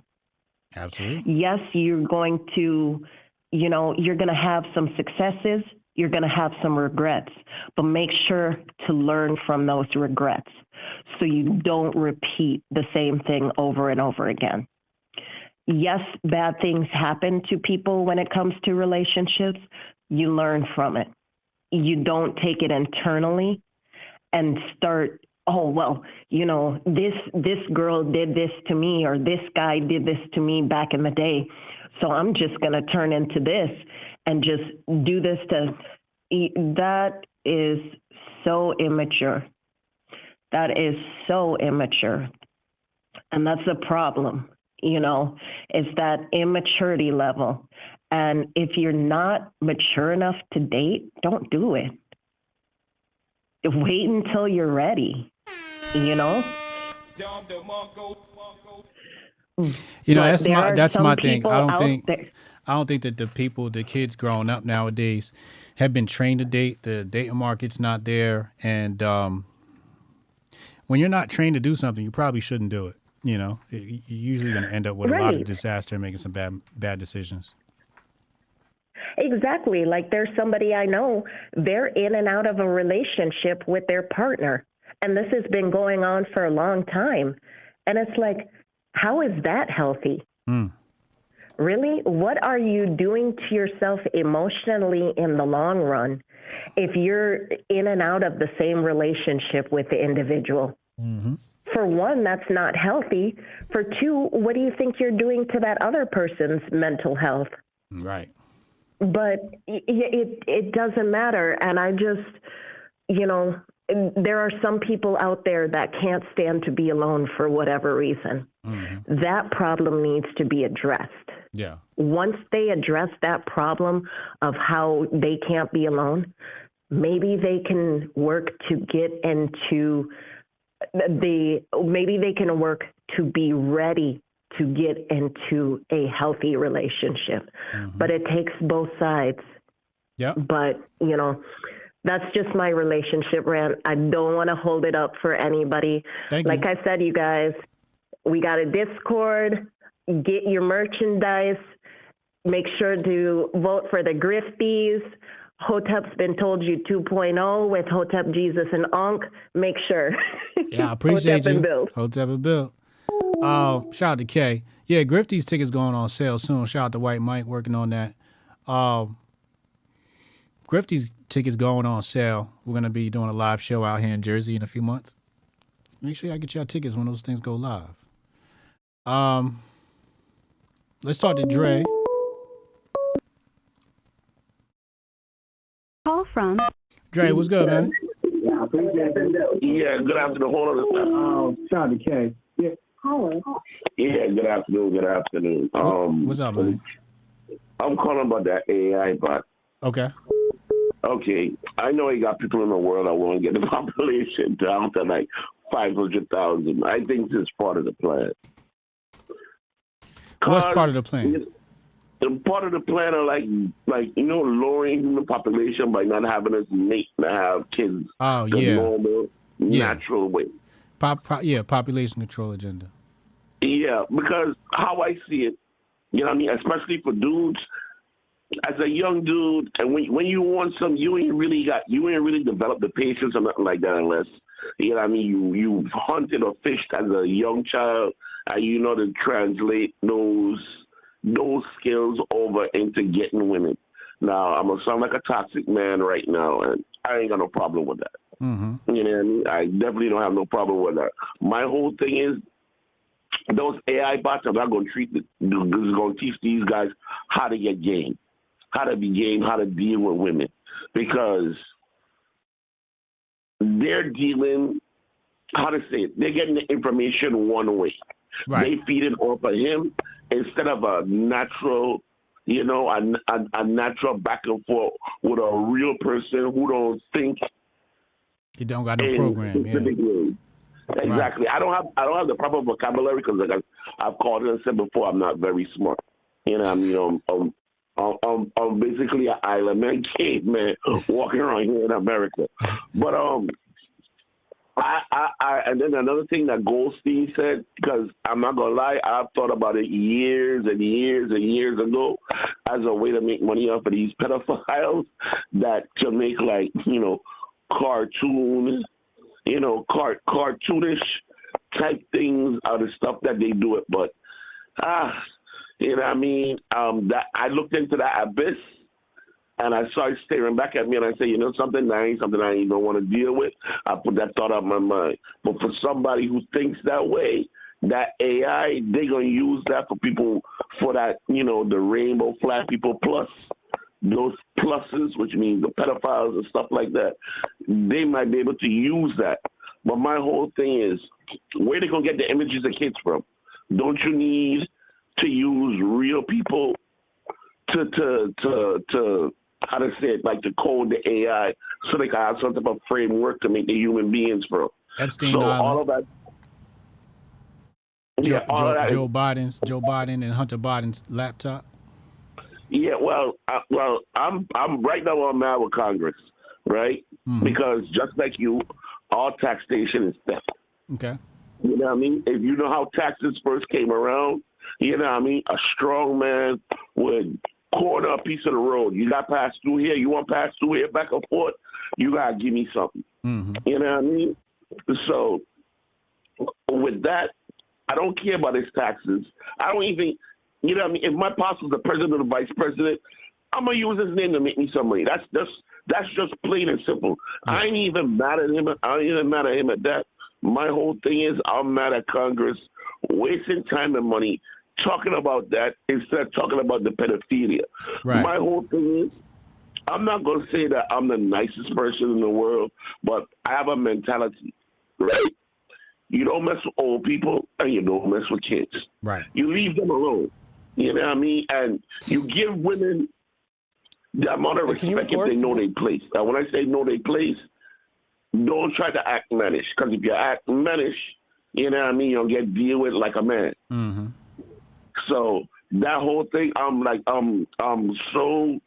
Absolutely. Yes, you're going to, you know, you're going to have some successes. You're going to have some regrets, but make sure to learn from those regrets so you don't repeat the same thing over and over again. Yes, bad things happen to people when it comes to relationships. You learn from it. You don't take it internally and start, oh, well, you know, this girl did this to me or this guy did this to me back in the day. So I'm just going to turn into this and just do this to, that is so immature. That is so immature. And that's the problem, you know, is that immaturity level. And if you're not mature enough to date, don't do it. Wait until you're ready, you know? You know, that's my thing. I don't think that the kids growing up nowadays have been trained to date. The dating market's not there. And when you're not trained to do something, you probably shouldn't do it. You know, you're usually going to end up with a lot of disaster and making some bad decisions. Exactly. Like there's somebody I know, they're in and out of a relationship with their partner. And this has been going on for a long time. And it's like, how is that healthy? Really? What are you doing to yourself emotionally in the long run if you're in and out of the same relationship with the individual? Mm-hmm. For one, that's not healthy. For two, what do you think you're doing to that other person's mental health? Right. But it doesn't matter. And I just, you know, there are some people out there that can't stand to be alone for whatever reason. Mm-hmm. That problem needs to be addressed. Yeah. Once they address that problem of how they can't be alone, maybe they can work to get into maybe they can work to be ready to get into a healthy relationship. Mm-hmm. But it takes both sides. Yeah. But, you know, that's just my relationship rant. I don't want to hold it up for anybody. Like I said, you guys, we got a Discord. Get your merchandise. Make sure to vote for the Grifties. Hotep's been told you 2.0 with Hotep Jesus and Ankh. Make sure. Yeah, I appreciate Hotep you. and Bill. Hotep and Bill. Shout out to Kay. Yeah, Grifties tickets going on sale soon. Shout out to White Mike working on that. Grifties tickets going on sale. We're going to be doing a live show out here in Jersey in a few months. Make sure y'all get y'all tickets when those things go live. Let's talk to Dre. Call from Dre, what's good, man? Yeah, good afternoon. Hold on. Shout out to Kay. Yeah. Yeah, good afternoon. What's up, man? I'm calling about that AI bot. Okay. Okay, I know you got people in the world that want to get the population down to like 500,000. I think this is part of the plan. What's part of the plan? The part of the plan are like lowering human population by not having us mate to have kids. Oh, the yeah. normal, natural way. Population control agenda. Yeah, because how I see it, you know what I mean, especially for dudes, as a young dude, and when you want some, you ain't really developed the patience or nothing like that unless, you know what I mean, you hunted or fished as a young child and you know to translate those skills over into getting women. Now, I'm going to sound like a toxic man right now, and I ain't got no problem with that. Mm-hmm. You know what I mean? I definitely don't have no problem with that. My whole thing is, those AI bots are not going to teach these guys how to get game, how to be game, how to deal with women, because they're dealing, how to say it, they're getting the information one way. Right. They feed it off of him instead of a natural, you know, a natural back and forth with a real person who don't think. You don't got no program. Yeah. Exactly. Right. I don't have the proper vocabulary because, like I've called it and said before, I'm not very smart. You know, I mean, I'm basically an island man, caveman, walking around here in America. But I and then another thing that Goldstein said, because I'm not gonna lie, I've thought about it years and years and years ago as a way to make money off of these pedophiles, that to make like, you know, cartoons, you know, cartoonish type things out of stuff that they do it. But, you know what I mean? That I looked into that abyss and I started staring back at me and I said, you know something, that ain't something I even want to deal with. I put that thought out of my mind. But for somebody who thinks that way, that AI, they're going to use that for people, for that, you know, the rainbow flag people plus, those pluses, which means the pedophiles and stuff like that, they might be able to use that. But my whole thing is, where they going to get the images of kids from? Don't you need to use real people to how to say it, like to code the AI so they can have some type of framework to make the human beings from? Epstein so Island. all of that. Joe Biden and Hunter Biden's laptop. Yeah, well, I'm right now I'm mad with Congress, right? Mm-hmm. Because just like you, all taxation is theft. Okay. You know what I mean? If you know how taxes first came around, you know what I mean? A strong man would corner a piece of the road. You got to pass through here. You want to pass through here, back and forth. You got to give me something. Mm-hmm. You know what I mean? So with that, I don't care about his taxes. I don't even, you know what I mean? If my boss was the president or the vice president, I'm going to use his name to make me some money. That's just plain and simple. Yeah. I ain't even mad at him. I ain't even mad at him at that. My whole thing is I'm mad at Congress wasting time and money talking about that instead of talking about the pedophilia. Right. My whole thing is, I'm not going to say that I'm the nicest person in the world, but I have a mentality, right? You don't mess with old people and you don't mess with kids. Right. You leave them alone. You know what I mean? And you give women the amount of respect if they know their place. Now, when I say know their place, don't try to act mannish. Because if you act mannish, you know what I mean, you'll get deal with like a man. Mm-hmm. So that whole thing, I'm so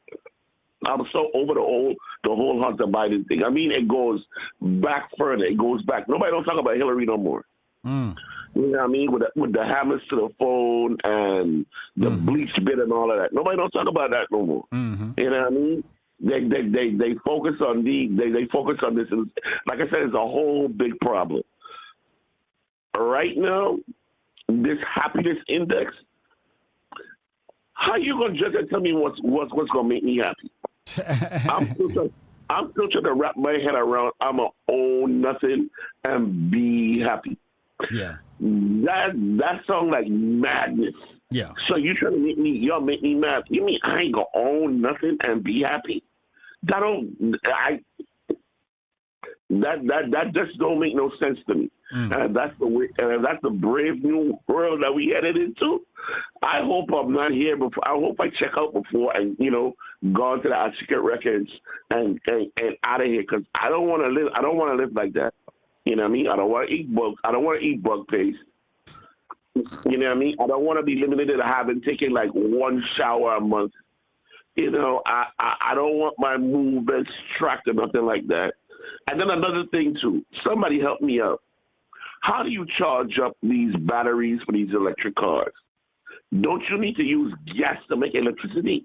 over the whole Hunter Biden thing. I mean, it goes back further. It goes back. Nobody don't talk about Hillary no more. Mm. You know what I mean? With the hammers to the phone and the bleach bit and all of that. Nobody don't talk about that no more. Mm-hmm. You know what I mean? They focus on they focus on this. And like I said, it's a whole big problem. Right now, this happiness index. How you gonna judge and tell me what's gonna make me happy? I'm still trying to wrap my head around. I'm gonna own nothing and be happy. Yeah. That sounds like madness. Yeah. So you trying to make me mad? You mean I ain't gonna own nothing and be happy? That just don't make no sense to me. And that's the way, and that's the brave new world that we headed into. I hope I'm not here before. I hope I check out before and go into the secret records and out of here, because I don't want to live. I don't want to live like that. You know what I mean? I don't want to eat bugs. I don't want to eat bug paste. You know what I mean? I don't want to be limited to having taken like one shower a month. I don't want my movements tracked or nothing like that. And then another thing too, somebody help me out. How do you charge up these batteries for these electric cars? Don't you need to use gas to make electricity?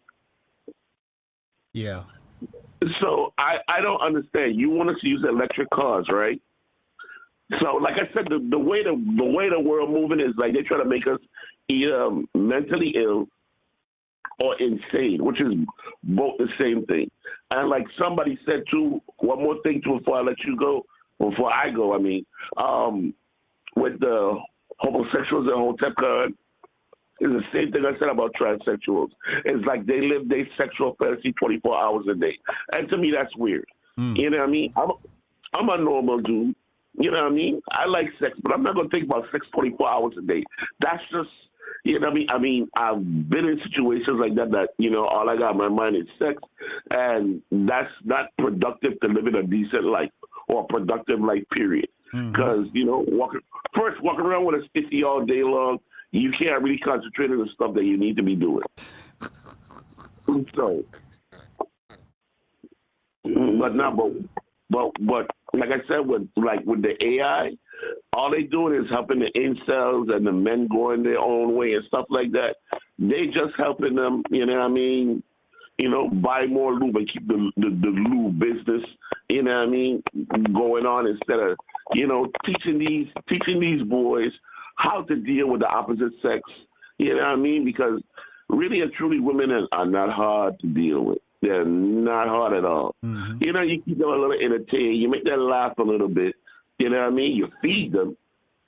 Yeah. So I don't understand. You want us to use electric cars, right? So like I said, the way the world moving is like they try to make us either mentally ill or insane, which is both the same thing. And like somebody said too, one more thing too before I go, I mean, with the homosexuals and Hotep card, is the same thing I said about transsexuals. It's like they live their sexual fantasy 24 hours a day. And to me, that's weird. You know what I mean? I'm a normal dude. You know what I mean? I like sex, but I'm not going to think about sex 24 hours a day. That's just, you know what I mean? I mean, I've been in situations like that, all I got in my mind is sex, and that's not productive to living a decent life or a productive life, period. Because, walking around with a sticky all day long, you can't really concentrate on the stuff that you need to be doing. So, but like I said, with the AI, all they doing is helping the incels and the men going their own way and stuff like that. They just helping them, you know what I mean? Buy more lube and keep the lube business, you know what I mean, going on instead of, teaching these boys how to deal with the opposite sex, you know what I mean? Because really and truly, women are not hard to deal with. They're not hard at all. You keep them a little entertained. You make them laugh a little bit. You know what I mean? You feed them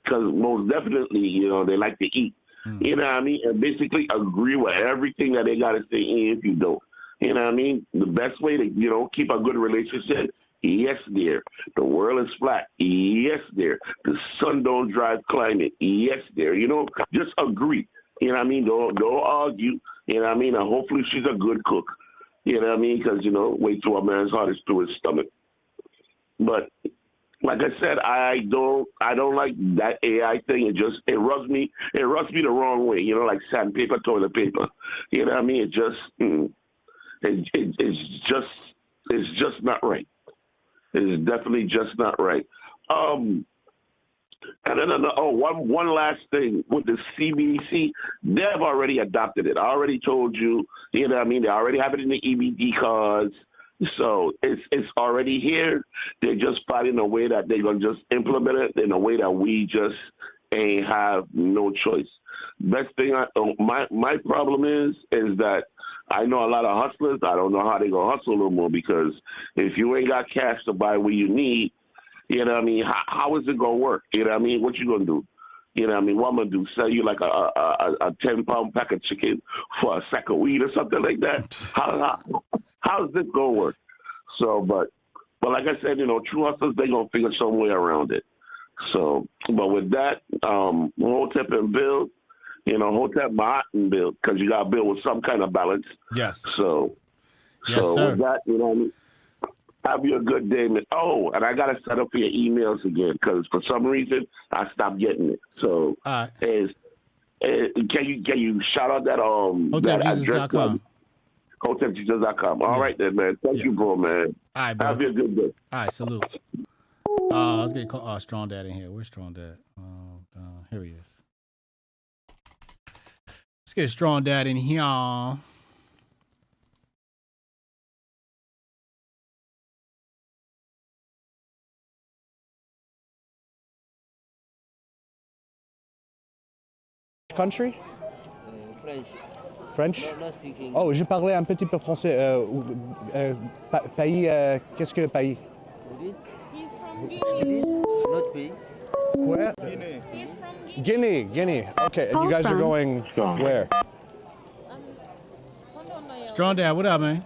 because most definitely, they like to eat. You know what I mean? And basically agree with everything that they got to say if you don't. You know what I mean? The best way to, keep a good relationship, yes, dear. The world is flat. Yes, dear. The sun don't drive climate. Yes, dear. Just agree. You know what I mean? Don't argue. You know what I mean? And hopefully she's a good cook. You know what I mean? Because, way to a man's heart is through his stomach. But like I said, I don't like that AI thing. It rubs me the wrong way. Like sandpaper, toilet paper. You know what I mean? It just it's just not right. It's definitely just not right. And then one last thing with the CBDC, they've already adopted it. I already told you. You know what I mean? They already have it in the EBD cards. So it's already here. They're just finding a way that they're going to just implement it in a way that we just ain't have no choice. Best thing, my problem is that I know a lot of hustlers. I don't know how they going to hustle no more, because if you ain't got cash to buy what you need, you know what I mean, how is it going to work? You know what I mean? What you going to do? You know what I mean? What I'm going to do? Sell you like a 10-pound pack of chicken for a sack of weed or something like that? How's this going to work? So, but like I said, true hustlers, they going to figure some way around it. So, but with that, Hotep and build, Hotep Mahat and build, because you got to build with some kind of balance. Yes. So sir. With that, you know what I mean? Have you a good day, man. Oh, and I got to set up for your emails again, because for some reason I stopped getting it. So, all right. Can you shout out that HotepJesus.com. HotepJesus.com. All right then, man. Thank you, bro, man. All right, bro. Have you a good day. All right, salute. Let's get Strong Dad in here. Where's Strong Dad? Here he is. Let's get Strong Dad in here. Country? French. French? No, not speaking. Oh, je parlais un petit peu français. Pays, qu'est-ce que pays? He's from Guinea. Not pays. Where? Guinea. Guinea. Okay, and you guys are going where? Strong Dad, what up, man?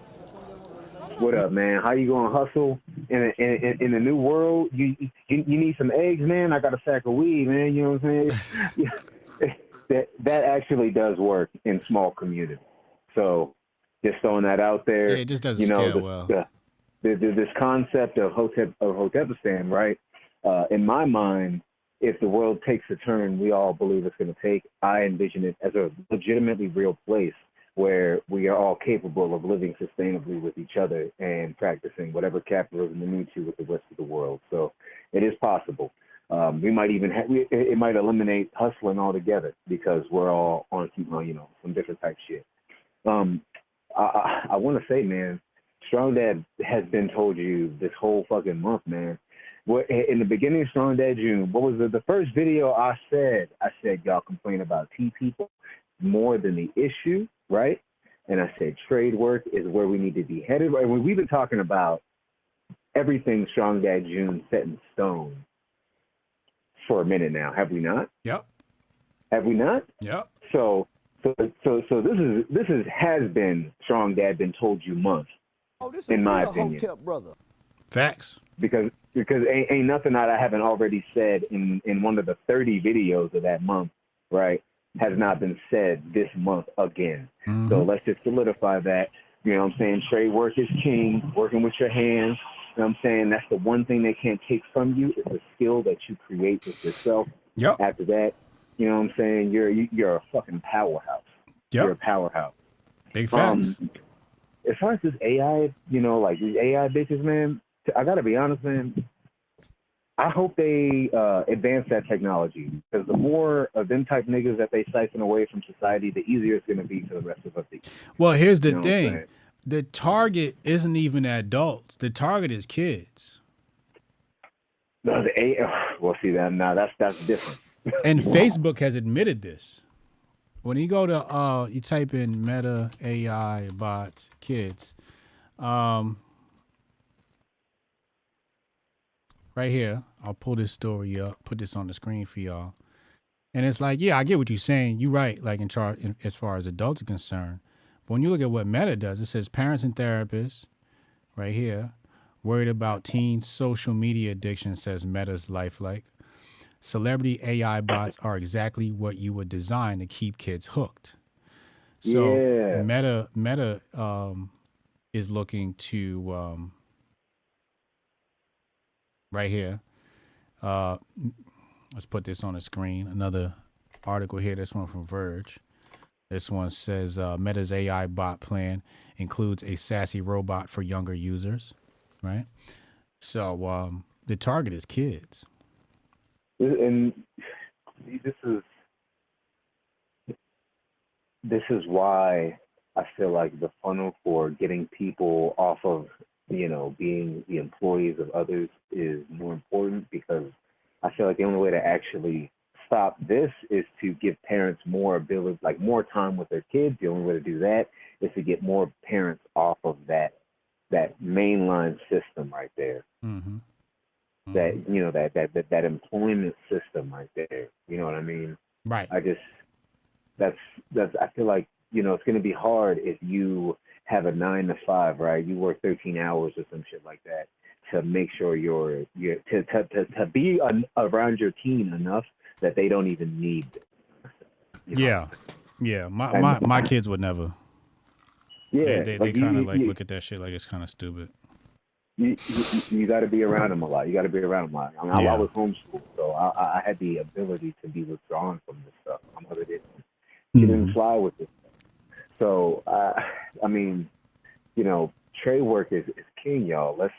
What up, man? How you gonna hustle in the new world? You need some eggs, man. I got a sack of weed, man. You know what I'm saying? that actually does work in small communities. So just throwing that out there. Yeah, it just doesn't scale well. This concept of Hotepistan, right? In my mind, if the world takes the turn we all believe it's going to take, I envision it as a legitimately real place where we are all capable of living sustainably with each other and practicing whatever capitalism we need to with the rest of the world. So it is possible. We might even it might eliminate hustling altogether because we're all on some different type shit. I want to say, man, Strong Dad has been told you this whole fucking month, man. In the beginning of Strong Dad June, what was the first video I said? I said y'all complain about T people more than the issue, right? And I said trade work is where we need to be headed. And we've been talking about everything Strong Dad June set in stone for a minute now, have we not? Yep. Have we not? Yep. So this has been Strong Dad been told you months. In my opinion. Hotep brother. Facts. Because ain't nothing that I haven't already said in one of the 30 videos of that month, right, has not been said this month again. Mm-hmm. So let's just solidify that. You know what I'm saying? Trade work is king, working with your hands. You know what I'm saying? That's the one thing they can't take from you. It's a skill that you create with yourself. Yep. After that, you know what I'm saying? You're a fucking powerhouse. Yep. You're a powerhouse. Big facts. As far as this AI, like these AI bitches, man, I gotta be honest, man. I hope they advance that technology because the more of them type niggas that they siphon away from society, the easier it's gonna be for the rest of us. Well, here's the thing: the target isn't even adults. The target is kids. No, the AI. Well, see that now. That's different. And Facebook has admitted this. When you go to you type in Meta AI bots kids, right here, I'll pull this story up, put this on the screen for y'all, and it's like, yeah, I get what you're saying. You're right, like as far as adults are concerned. But when you look at what Meta does, it says parents and therapists, right here, worried about teens' social media addiction, says Meta's lifelike. Celebrity AI bots are exactly what you would design to keep kids hooked. So yeah. Meta is looking to right here. Let's put this on the screen. Another article here. This one from Verge. This one says Meta's AI bot plan includes a sassy robot for younger users. Right. So the target is kids. And this is why I feel like the funnel for getting people off of being the employees of others is more important, because I feel like the only way to actually stop this is to give parents more ability, like more time with their kids. The only way to do that is to get more parents off of that mainline system right there. Mm-hmm. That employment system right there. You know what I mean? Right. I feel like, it's going to be hard if you have a 9 to 5, right? You work 13 hours or some shit like that to make sure you're to be around your teen enough that they don't even need it. Yeah. My kids would never. Yeah. They kind of look at that shit like it's kind of stupid. You got to be around them a lot. You got to be around them a lot. I mean, I was homeschooled, so I had the ability to be withdrawn from this stuff. My mother didn't. She didn't fly with this stuff. So, I mean, trade work is king, y'all. Let's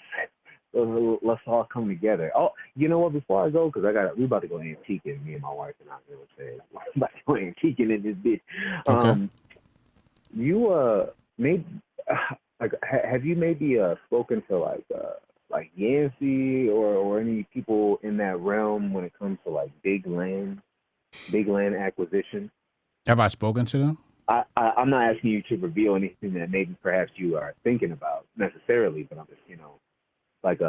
all come together. Oh, you know what? Before I go, because we about to go antiquing, me and my wife and I. You know what I'm saying? I'm about to go antiquing in this bitch. Okay. You made. Have you maybe spoken to like Yancey or any people in that realm when it comes to like big land acquisition? Have I spoken to them? I'm not asking you to reveal anything that maybe perhaps you are thinking about necessarily, but I'm just like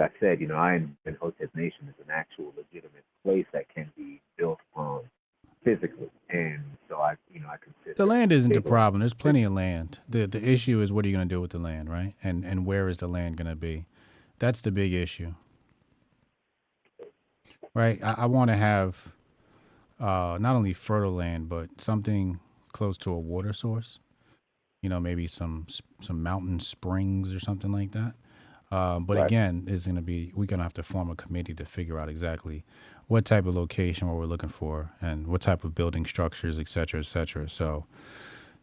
I said, I in Hotep Nation is an actual legitimate place that can be built on physically. And so I consider the land isn't the problem. There's plenty of land. The issue is what are you going to do with the land, right? And where is the land going to be? That's the big issue, right? I want to have not only fertile land, but something close to a water source. Maybe some mountain springs or something like that. But Right. again, we're going to have to form a committee to figure out exactly what type of location, what we're looking for, and what type of building structures, et cetera, et cetera. So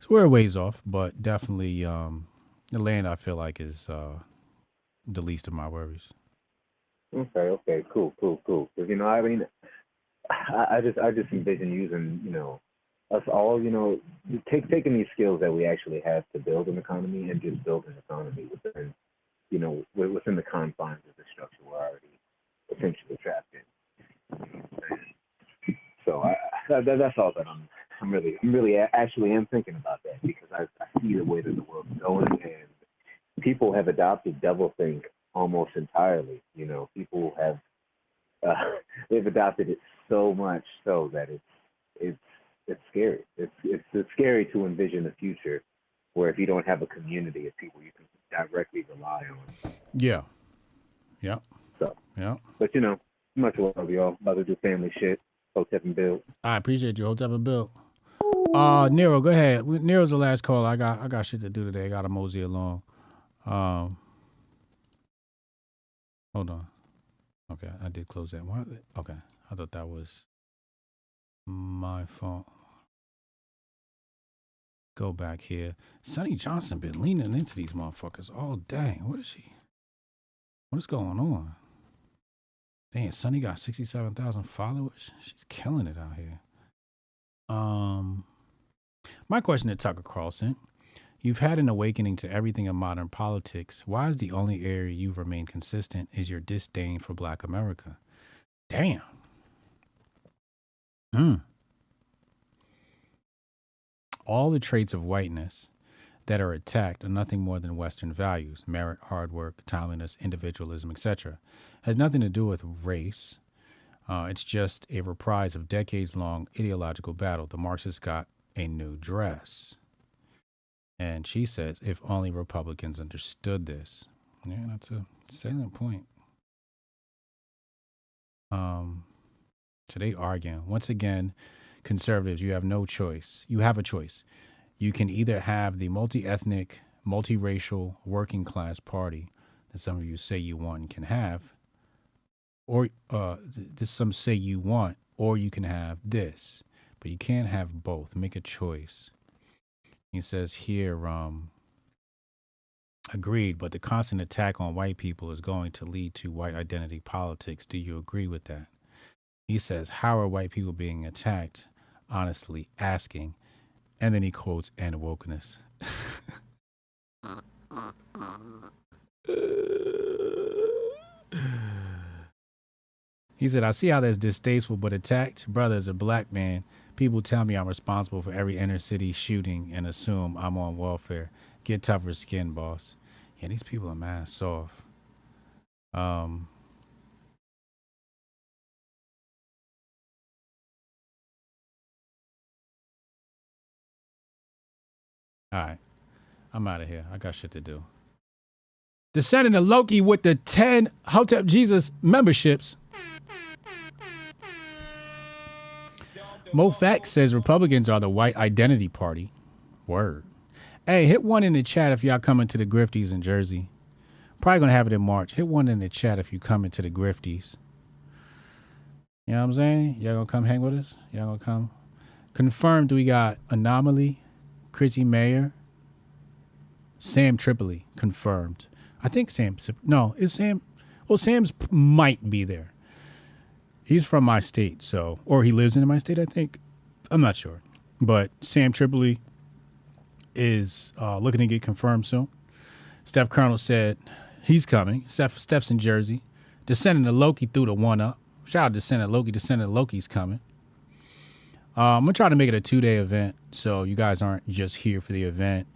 we're a ways off, but definitely the land I feel like is the least of my worries. Okay, cool. Because I just envision using us all taking these skills that we actually have to build an economy and just build an economy within within the confines of the structure we're already essentially trapped in. So that's all that I'm really actually am thinking about that, because I see the way that the world's going, and people have adopted doublethink almost entirely. People have they've adopted it so much so that it's scary. It's scary to envision a future where if you don't have a community of people you can directly rely on. Yeah. So. Yeah. But much love, y'all. About to do family shit. Hotep and Bill. I appreciate you, Hotep and Bill. Nero, go ahead. Nero's the last call. I got shit to do today. I got to mosey along. Hold on. Okay, I did close that one. Okay, I thought that was my fault. Go back here. Sonny Johnson been leaning into these motherfuckers all day. What is going on? Dang, Sonny got 67,000 followers. She's killing it out here. My question to Tucker Carlson. You've had an awakening to everything in modern politics. Why is the only area you've remained consistent is your disdain for Black America? Damn. All the traits of whiteness that are attacked are nothing more than Western values: merit, hard work, timeliness, individualism, etc. Has nothing to do with race. It's just a reprise of decades-long ideological battle. The Marxists got a new dress. And she says, if only Republicans understood this. Yeah, that's a salient point. Today arguing. Once again, conservatives, you have no choice. You have a choice. You can either have the multi-ethnic, multiracial, working class party that some of you say you want and can have, or some say you want, or you can have this. But you can't have both. Make a choice. He says here, agreed, but the constant attack on white people is going to lead to white identity politics. Do you agree with that? He says, how are white people being attacked? Honestly asking. And then he quotes "and wokeness." He said, I see how that's distasteful but attacked. Brother, as a black man, people tell me I'm responsible for every inner city shooting and assume I'm on welfare. Get tougher skin, boss. Yeah, these people are mad soft. All right, I'm out of here. I got shit to do. Descending to Loki with the 10 Hotep Jesus memberships. MoFax says Republicans are the white identity party. Word. Hey, hit one in the chat if y'all coming to the Grifties in Jersey. Probably going to have it in March. Hit one in the chat if you coming to the Grifties. You know what I'm saying? Y'all going to come hang with us? Y'all going to come? Confirmed we got Anomaly, Chrissy Mayer, Sam Tripoli. Confirmed. I think Sam's... No, is Sam... Well, Sam's might be there. He's from my state, so... Or he lives in my state, I think. I'm not sure. But Sam Tripoli is looking to get confirmed soon. Steph Colonel said he's coming. Steph's in Jersey. Descendant of Loki threw the one up. Shout out to Descendant Loki. Descendant Loki's coming. I'm going to try to make it a 2-day event, so you guys aren't just here for the event.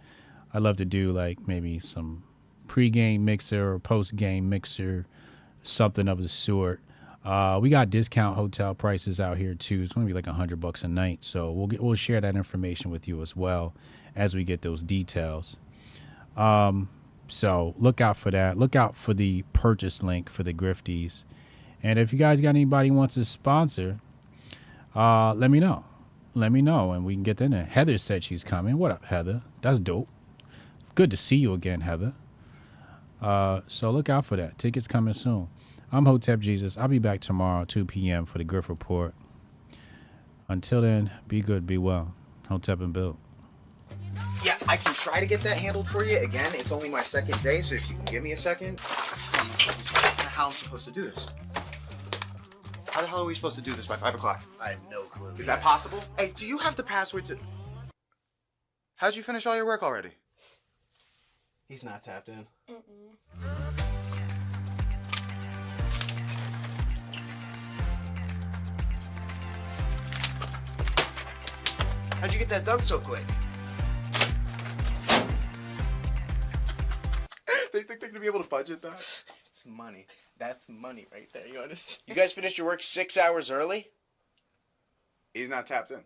I'd love to do like maybe some pre-game mixer or post-game mixer, something of the sort. We got discount hotel prices out here too. It's gonna be like $100 a night. So we'll share that information with you as well as we get those details. So look out for that. Look out for the purchase link for the Grifties. And if you guys got anybody who wants to sponsor, let me know. Let me know and we can get in there. Heather said she's coming. What up, Heather? That's dope. Good to see you again, Heather. So look out for that. Tickets coming soon. I'm Hotep Jesus. I'll be back tomorrow, 2 p.m. for the Grift Report. Until then, be good, be well. Hotep and Bill. Yeah, I can try to get that handled for you. Again, it's only my second day, so if you can give me a second. How I'm supposed to do this? How the hell are we supposed to do this by 5 o'clock? I have no clue. Is that possible? Hey, do you have the password to... How'd you finish all your work already? He's not tapped in. How'd you get that done so quick? They think they're gonna be able to budget that? It's money. That's money right there. You understand? You guys finished your work 6 hours early? He's not tapped in.